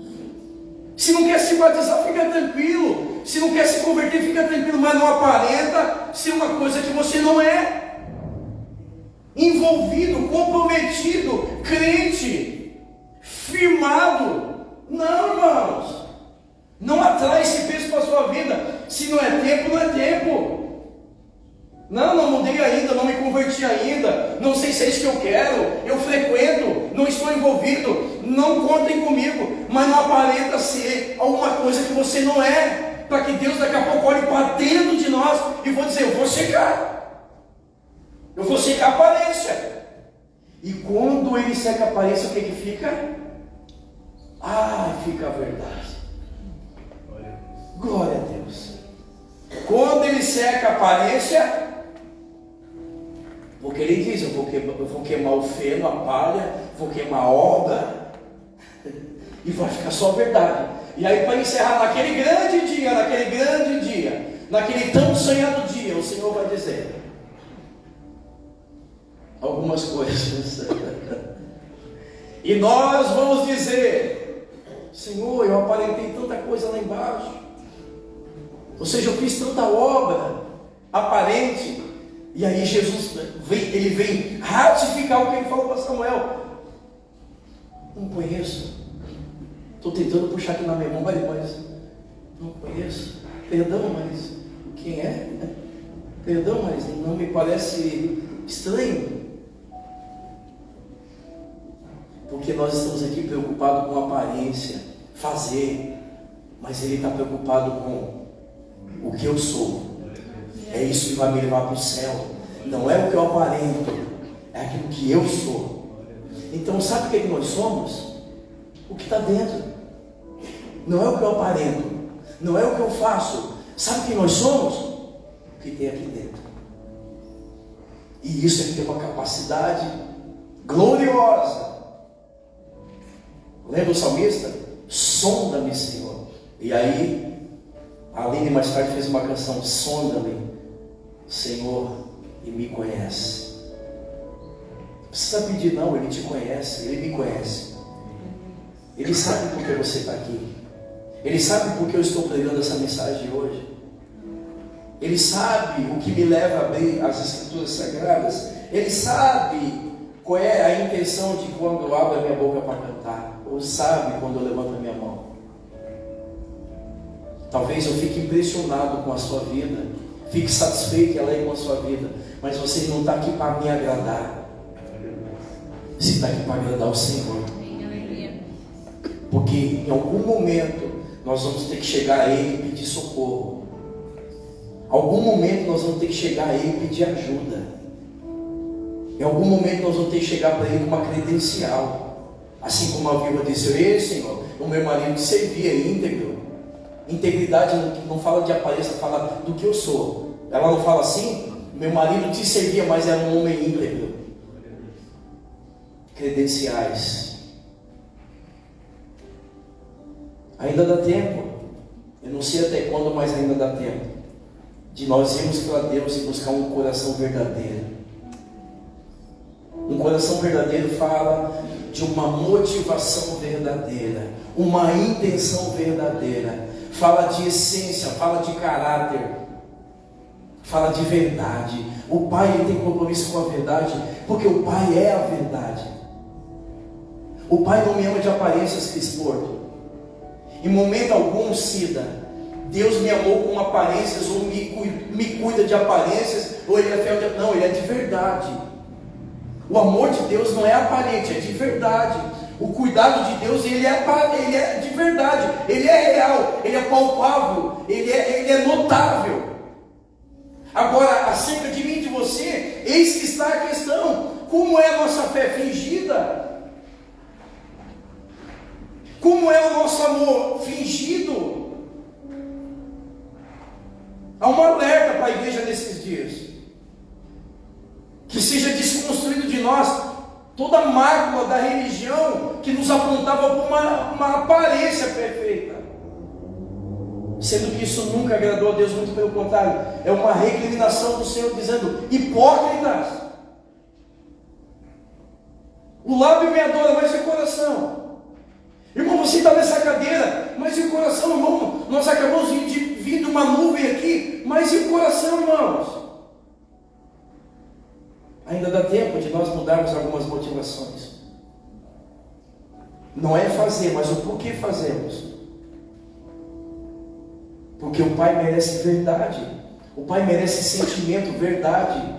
Se não quer se batizar, fica tranquilo. Se não quer se converter, fica tranquilo, mas não aparenta ser uma coisa que você não é. Envolvido, comprometido, crente, firmado. Não, irmãos, não atrai esse peso para a sua vida. Se não é tempo, não é tempo. Não mudei ainda, não me converti ainda, não sei se é isso que eu quero, eu frequento, não estou envolvido, não contem comigo, mas não aparenta ser alguma coisa que você não é, para que Deus daqui a pouco olhe para dentro de nós e vou dizer: eu vou secar a aparência. E quando ele seca a aparência, o que fica? Fica a verdade. Glória a Deus. Quando ele seca a aparência, porque ele diz: eu vou queimar o feno, a palha, vou queimar a obra, e vai ficar só a verdade. E aí, para encerrar, naquele grande dia, naquele tão sonhado dia, o Senhor vai dizer algumas coisas. E nós vamos dizer: Senhor, eu aparentei tanta coisa lá embaixo, ou seja, eu fiz tanta obra aparente. E aí Jesus vem ratificar o que ele falou para Samuel. Não conheço. Estou tentando puxar aqui na memória, mas não conheço. Perdão, mas quem é? Perdão, mas não me parece estranho. Porque nós estamos aqui preocupados com aparência, fazer, mas ele está preocupado com o que eu sou. É isso que vai me levar para o céu. Não é o que eu aparento, é aquilo que eu sou. Então, sabe o que nós somos? O que está dentro. Não é o que eu aparento, não é o que eu faço. Sabe o que nós somos? O que tem aqui dentro. E isso é que tem uma capacidade gloriosa. Lembra o salmista? Sonda-me, Senhor. E aí, a Aline mais tarde fez uma canção: sonda-me, Senhor, e me conhece. Não precisa pedir não, Ele te conhece, Ele me conhece. Ele sabe por que você está aqui. Ele sabe por que eu estou pregando essa mensagem hoje. Ele sabe o que me leva a abrir as Escrituras Sagradas. Ele sabe qual é a intenção de quando eu abro a minha boca para cantar, ou sabe quando eu levanto a minha mão. Talvez eu fique impressionado com a sua vida, fique satisfeito e alegre com a sua vida, mas você não está aqui para me agradar, você está aqui para agradar o Senhor. Porque em algum momento nós vamos ter que chegar a Ele e pedir socorro. Algum momento nós vamos ter que chegar a Ele e pedir ajuda. Em algum momento nós vamos ter que chegar para Ele com uma credencial. Assim como a viúva disse: ei, Senhor, o meu marido te servia íntegro. Integridade não fala de aparência, fala do que eu sou. Ela não fala assim: meu marido te servia, mas era um homem íntegro. Credenciais. Ainda dá tempo. Eu não sei até quando, mas ainda dá tempo de nós irmos para Deus e buscar um coração verdadeiro. Um coração verdadeiro fala de uma motivação verdadeira, uma intenção verdadeira, fala de essência, fala de caráter, fala de verdade. O Pai, ele tem compromisso com a verdade, porque o Pai é a verdade. O Pai não me ama de aparências, Cris Porto. Em momento algum, Cida, Deus me amou com aparências, ou me cuida de aparências, ou Ele é fiel de... Não, Ele é de verdade. O amor de Deus não é aparente, é de verdade. O cuidado de Deus, ele é de verdade, Ele é real, Ele é palpável, Ele é notável. Agora, acerca de mim e de você, eis que está a questão: como é a nossa fé fingida? Como é o nosso amor fingido? Há um alerta para a igreja nesses dias: que seja desconstruído de nós toda a mácula da religião que nos apontava para uma aparência perfeita, sendo que isso nunca agradou a Deus, muito pelo contrário, é uma recriminação do Senhor dizendo: hipócritas, o lábio me adora, mas e o coração? Irmão, você está nessa cadeira, mas e o coração, irmão? Nós acabamos de vir de uma nuvem aqui, mas e o coração, irmãos? Ainda dá tempo de nós mudarmos algumas motivações. Não é fazer, mas o porquê fazemos. Porque o Pai merece verdade. O Pai merece sentimento, verdade.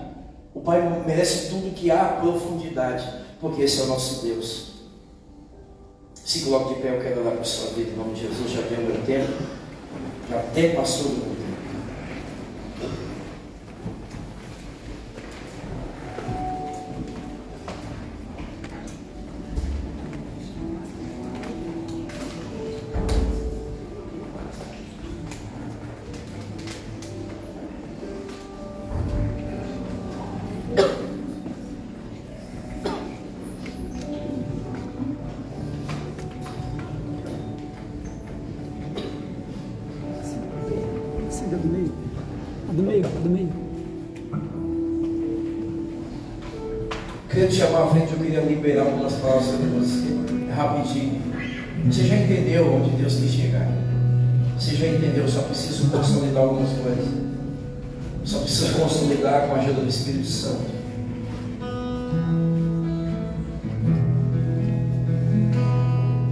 O Pai merece tudo que há profundidade, porque esse é o nosso Deus. Se coloque de pé, eu quero orar para a sua vida em nome de Jesus. Já deu o meu tempo, já até passou do meu tempo. Do meio. Queria te chamar à frente, eu queria liberar algumas palavras sobre você, rapidinho. Você já entendeu onde Deus quis chegar? Você já entendeu? Só preciso consolidar algumas coisas. Só preciso consolidar com a ajuda do Espírito Santo.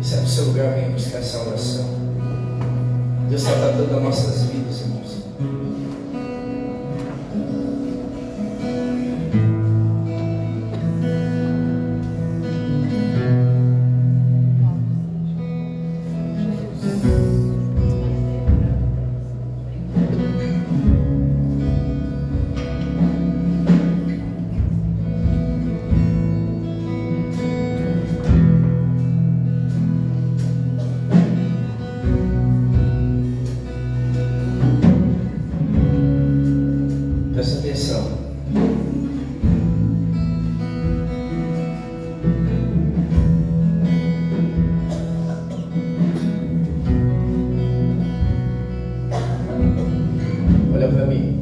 Sai do seu lugar, venha buscar essa oração. Deus está tratando das nossas vidas, irmãos. Presta atenção. Olha para mim.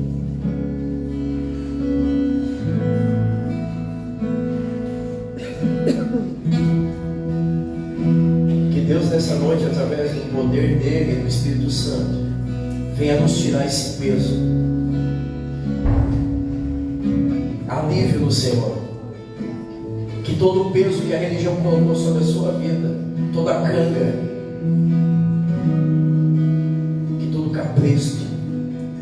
Que Deus nessa noite, através do poder dele e do Espírito Santo, venha nos tirar esse peso. Alívio no Senhor. Que todo o peso que a religião colocou sobre a sua vida, toda a canga, que todo capricho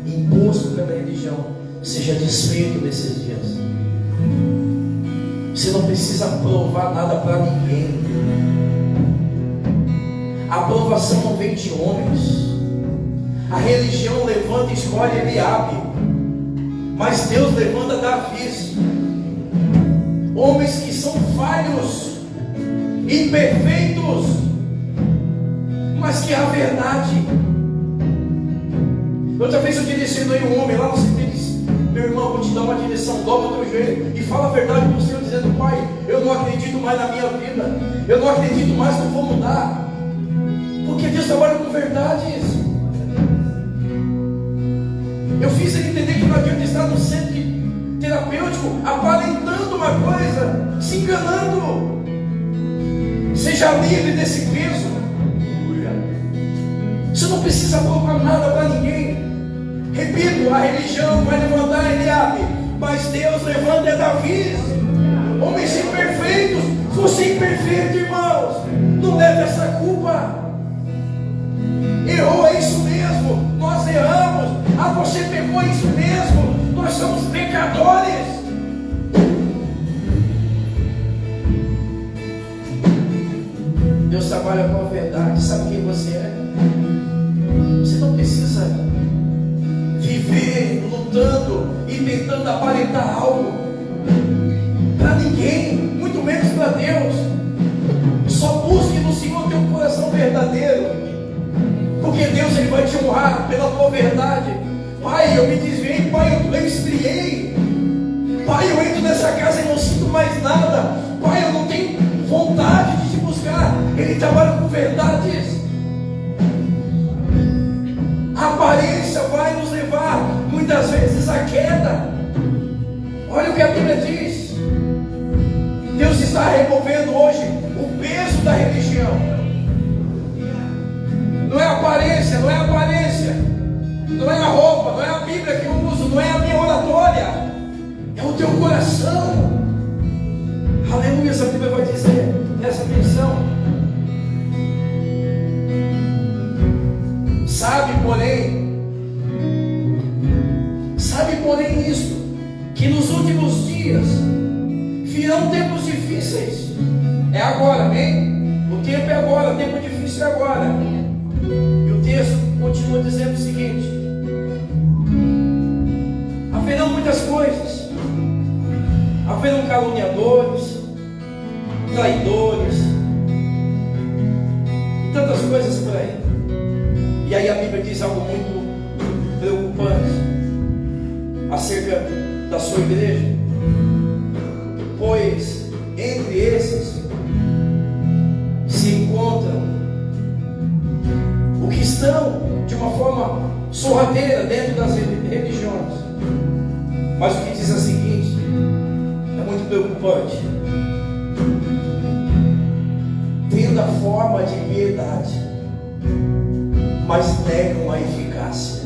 imposto pela religião seja desfeito nesses dias. Você não precisa provar nada para ninguém. A aprovação não vem de homens. A religião levanta e escolhe Eliabe, mas Deus levanta Davi. homens que são falhos, imperfeitos, mas que é a verdade. Outra vez eu direcionei um homem lá no CT, disse: meu irmão, vou te dar uma direção, dobra o teu joelho e fala a verdade para o Senhor, dizendo: Pai, eu não acredito mais na minha vida, eu não acredito mais que eu vou mudar, porque Deus trabalha com verdades. Eu fiz ele entender que não adianta estar no centro terapêutico aparentando uma coisa, se enganando. Seja livre desse peso. Você não precisa provar nada para ninguém. Repito, a religião vai levantar Eliabe, mas Deus levanta Davi. Homens imperfeitos. Você é imperfeito, irmãos, não leve essa culpa. Errou, é isso mesmo, nós erramos. Ah, você pecou, é isso mesmo, nós somos pecadores. Deus trabalha com a verdade. Sabe quem você é? Você não precisa viver lutando e tentando aparentar algo para ninguém, muito menos para Deus. Só busque no Senhor teu coração verdadeiro, porque Deus ele vai te honrar pela tua verdade. Pai, eu me desviei, Pai, eu esfriei, Pai, eu entro nessa casa e não sinto mais nada, Pai, eu não tenho vontade de te buscar. Ele trabalha com verdades. A aparência vai nos levar muitas vezes à queda. Olha o que a Bíblia diz. Deus está removendo hoje o peso da religião. Não é a aparência, não é a aparência, não é a roupa, não é a Bíblia que eu uso, não é a minha oratória, é o teu coração. Aleluia, essa Bíblia vai dizer, presta atenção. Sabe, porém isto, que nos últimos dias virão tempos difíceis. É agora, amém? O tempo é agora, o tempo difícil é agora. E o texto continua dizendo o seguinte: haverão muitas coisas, haverão caluniadores, traidores, e tantas coisas por aí. E aí a Bíblia diz algo muito preocupante acerca da sua igreja: pois entre esses se encontram o que estão de uma forma sorrateira dentro das religiões. Mas o que diz é o seguinte, é muito preocupante: tendo a forma de piedade, mas negam a eficácia.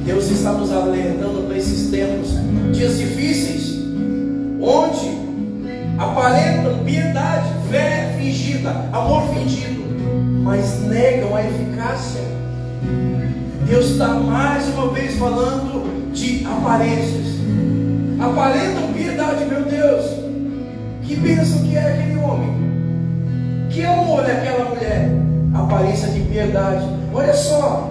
Deus está nos alertando para esses tempos, dias difíceis, onde aparentam piedade, fé fingida, amor fingido, mas negam a eficácia. Deus está mais uma vez falando de aparências. Aparentam piedade, meu Deus, que bênção que é aquele homem, que amor é aquela mulher, aparência de piedade, olha só.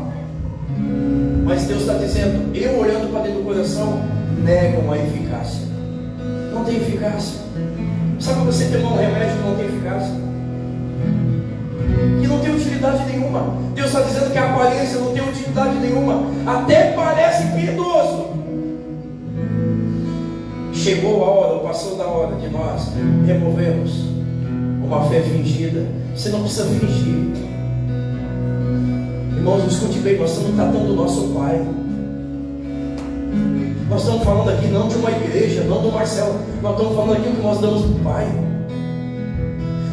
Mas Deus está dizendo, eu olhando para dentro do coração, negam a eficácia. Não tem eficácia. Sabe quando você tomar um remédio que não tem eficácia? Que não tem utilidade nenhuma. Deus está dizendo que a aparência não tem utilidade nenhuma. Até parece piedoso. Chegou a hora, ou passou da hora de nós removermos uma fé fingida. Você não precisa fingir. Irmãos, escute bem, nós estamos tratando o nosso Pai. Nós estamos falando aqui não de uma igreja, não do Marcelo. Nós estamos falando aqui o que nós damos para o Pai.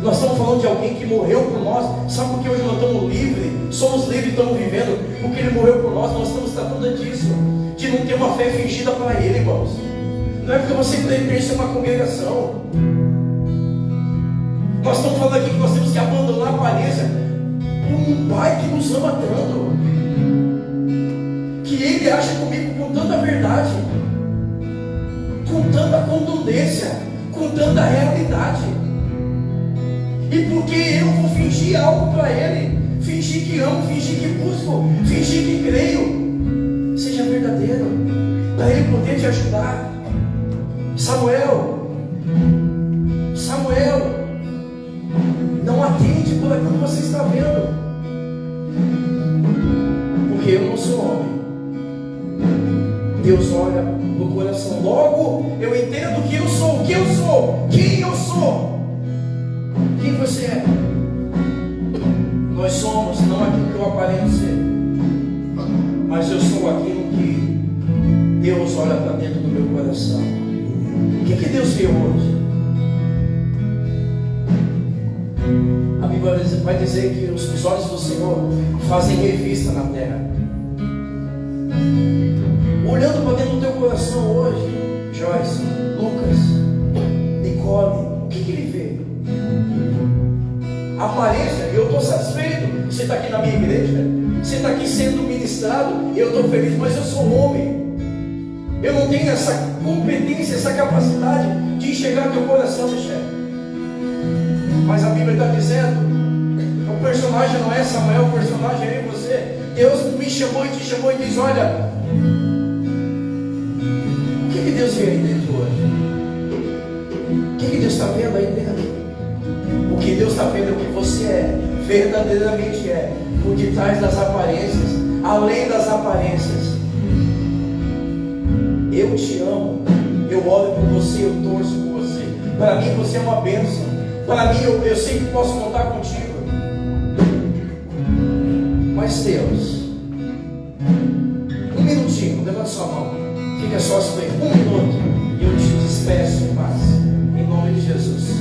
Nós estamos falando de alguém que morreu por nós. Sabe por que hoje nós estamos livres? Somos livres e estamos vivendo porque Ele morreu por nós. Nós estamos tratando disso, de não ter uma fé fingida para Ele, irmãos. Não é porque você pertence a uma congregação. Nós estamos falando aqui que nós temos que abandonar a aparência por um Pai que nos ama tanto, que Ele age comigo com tanta verdade, com tanta contundência, com tanta realidade. E porque eu vou fingir algo para Ele, fingir que amo, fingir que busco, fingir que creio, seja verdadeiro, para Ele poder te ajudar. Samuel, não atende por aquilo que você está vendo, porque eu não sou homem. Deus olha no coração. Logo eu entendo que eu sou o que eu sou, quem eu sou, quem você é. Nós somos não aquilo que eu aparento ser, mas eu sou aquilo que Deus olha para dentro do meu coração. O que Deus vê hoje? A Bíblia vai dizer que os olhos do Senhor fazem revista na terra. Olhando para dentro do teu coração hoje, Joyce, Lucas, Nicole, o que ele vê? A aparência. Eu estou satisfeito. Você está aqui na minha igreja, você está aqui sendo ministrado, eu estou feliz, mas eu sou homem. Eu não tenho essa competência, essa capacidade de enxergar teu coração, Michel. Mas a Bíblia está dizendo, o personagem não é Samuel, o personagem é eu e você. Deus me chamou e te chamou e diz: olha, o que Deus vê aí dentro hoje? O que Deus está vendo aí dentro? O que Deus está vendo é o que você é, verdadeiramente é, por detrás das aparências, além das aparências. Eu te amo, eu oro por você, eu torço por você. Para mim você é uma bênção. Para mim eu sei que posso contar contigo. Mas Deus, um minutinho, levanta sua mão. Fica só assim, um minuto, e eu te despeço em paz, em nome de Jesus.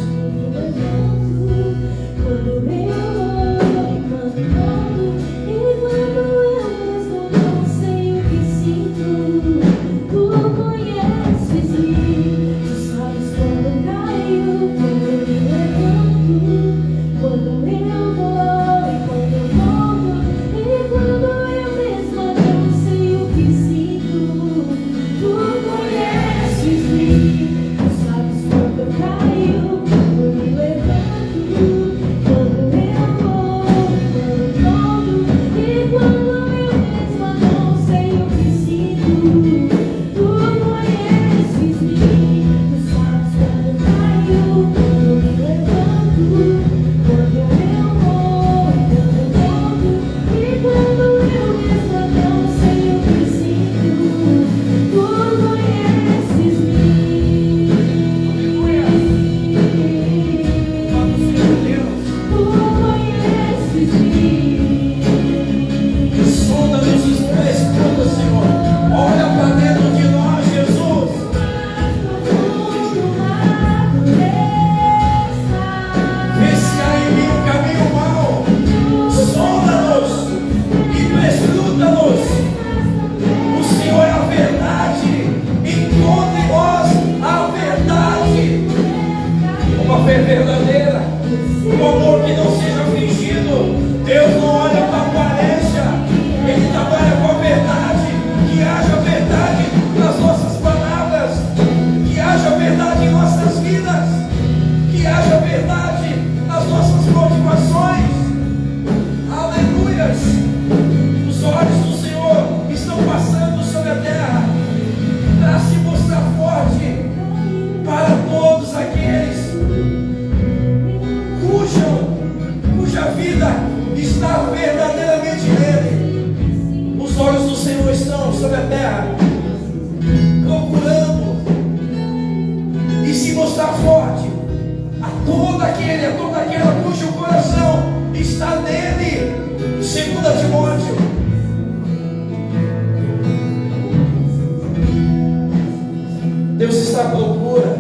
Deus está à procura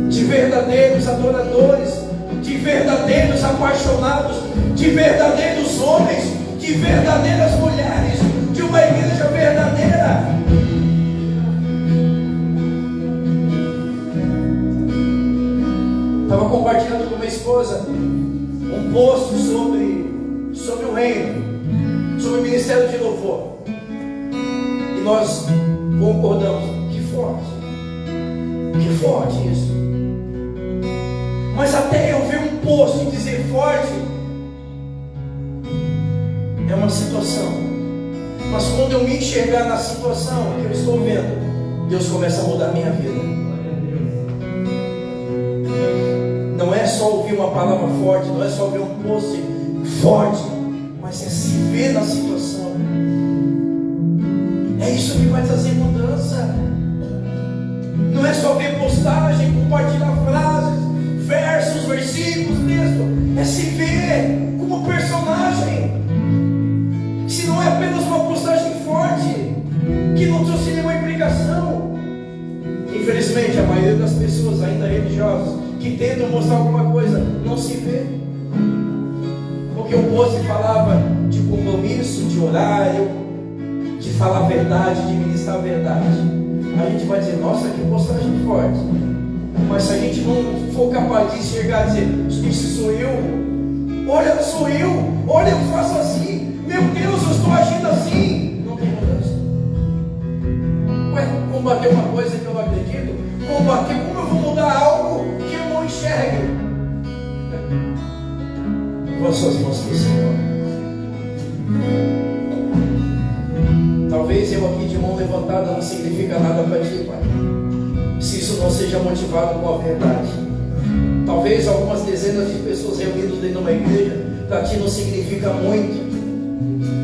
de verdadeiros adoradores, de verdadeiros apaixonados, de verdadeiros homens, de verdadeiras mulheres, de uma igreja verdadeira. Estava compartilhando com minha esposa um post sobre o reino, sobre o ministério de louvor, e nós concordamos. Que forte isso. Mas até eu ver um post e dizer forte é uma situação. Mas quando eu me enxergar na situação que eu estou vendo, Deus começa a mudar a minha vida. só ouvir uma palavra forte, não é só ouvir um post forte, mas é se ver na situação. É isso que vai trazer mudança. Não é só ver postagem, compartilhar frases, versos, versículos, texto. É se ver como personagem. Se não é apenas uma postagem forte, que não trouxe nenhuma implicação. Infelizmente, a maioria das pessoas ainda religiosas que tentam mostrar alguma coisa não se vê. Porque o post falava de compromisso, de horário, de falar a verdade, de ministrar a verdade. A gente vai dizer, nossa, que postagem forte. Mas se a gente não for capaz de enxergar e dizer, isso sou eu, olha, sou eu, olha, eu faço assim, meu Deus, eu estou agindo assim, não tem mudança. Ué, combater uma coisa que eu não acredito, combater, como eu vou mudar algo que eu não enxergue? Com as suas mãos para o Senhor. Talvez eu aqui de mão levantada não significa nada para ti, Pai, se isso não seja motivado com a verdade. Talvez algumas dezenas de pessoas reunidas dentro de uma igreja para ti não significa muito,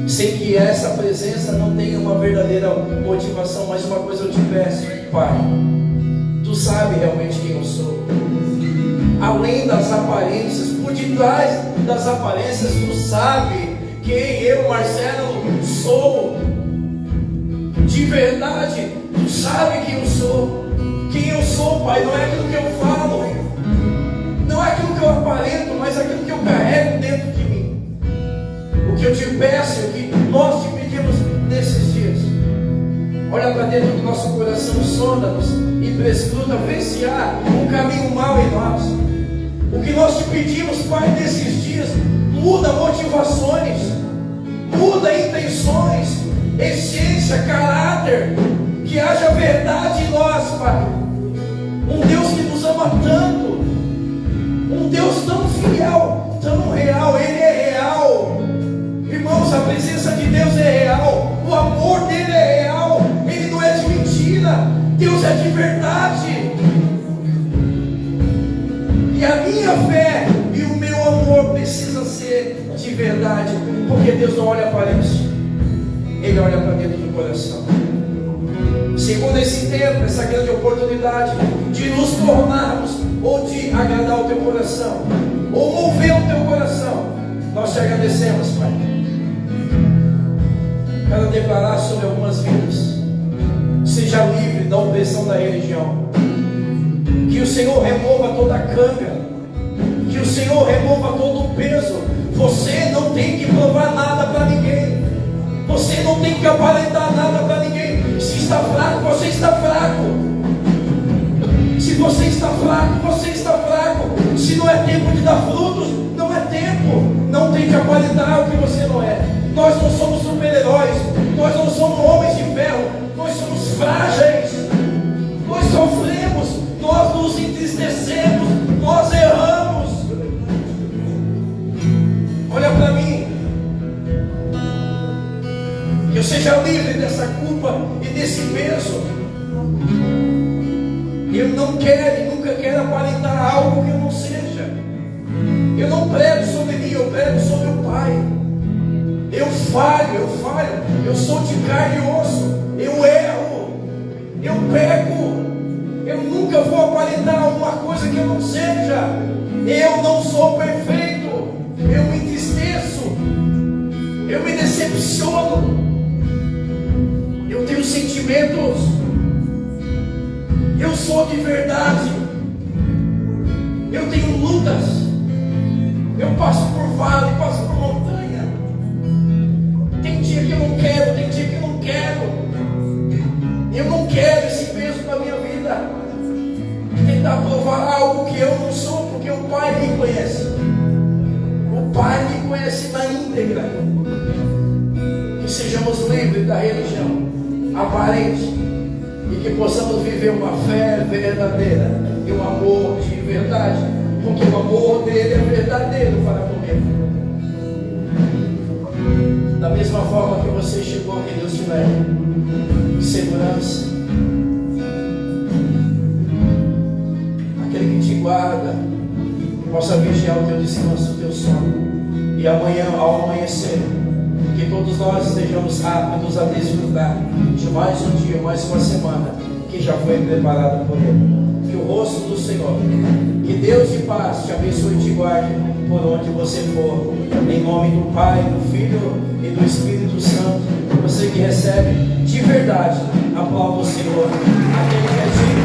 sem que essa presença não tenha uma verdadeira motivação. Mas uma coisa eu te peço, Pai, tu sabe realmente quem eu sou, além das aparências, por detrás das aparências, tu sabe quem eu, Marcelo, sou. De verdade, tu sabe quem eu sou. Quem eu sou, Pai, não é aquilo que eu falo, não é aquilo que eu aparento, mas aquilo que eu carrego dentro de mim. O que eu te peço, o que nós te pedimos nesses dias, olha para dentro do nosso coração, sonda-nos e prescruta, vê se há um caminho mau em nós. O que nós te pedimos, Pai, nesses dias, muda motivações, muda intenções, essência, caráter, que haja verdade em nós, Pai. Um Deus que nos ama tanto, um Deus tão fiel, tão real. Ele é real, irmãos. A presença de Deus é real, o amor dele é real, ele não é de mentira. Deus é de verdade. E a minha fé e o meu amor precisa ser de verdade, porque Deus não olha para isso, ele olha para dentro do coração. Segundo esse tempo, essa grande oportunidade de nos tornarmos, ou de agradar o teu coração, ou mover o teu coração, nós te agradecemos, Pai. Quero declarar sobre algumas vidas: seja livre da opressão da religião, que o Senhor remova toda a câmera, que o Senhor remova todo o peso. Você não tem que provar nada para ninguém, você não tem que aparentar nada para ninguém. Se está fraco, você está fraco. Se você está fraco, você está fraco. Se não é tempo de dar frutos, não é tempo. Não tem que aparentar o que você não é. Nós não somos super-heróis, nós não somos homens de ferro, nós somos frágeis, nós sofremos, nós nos entristecemos, nós erramos. Olha para mim, que eu seja livre dessa culpa e desse peso. Eu não quero e nunca quero aparentar algo que eu não seja. Eu não prego sobre mim, eu prego sobre o Pai. Eu falho, eu sou de carne e osso, eu erro, eu peco. Eu nunca vou aparentar alguma coisa que eu não seja. Eu não sou perfeito, eu me entristeço, eu me decepciono, eu tenho sentimentos, eu sou de verdade, eu tenho lutas, eu passo por vale, passo por montanha. Tem dia que eu não quero, tem dia que eu não quero. Eu não quero esse peso na minha vida, tentar provar algo que eu não sou, porque o Pai me conhece. O Pai me conhece na íntegra. Que sejamos livres da religião aparente e que possamos viver uma fé verdadeira e um amor de verdade, porque o amor dele é verdadeiro para comigo. Da mesma forma que você chegou, que Deus te leve segurança, aquele que te guarda, possa vigiar o teu descanso, o teu sono. E amanhã, ao amanhecer, que todos nós estejamos rápidos a desfrutar de mais um dia, mais uma semana que já foi preparada por Ele. Que o rosto do Senhor, que Deus de paz te abençoe e te guarde por onde você for. Em nome do Pai, do Filho e do Espírito Santo. Você que recebe de verdade, aplauda o Senhor. Aquele que é digno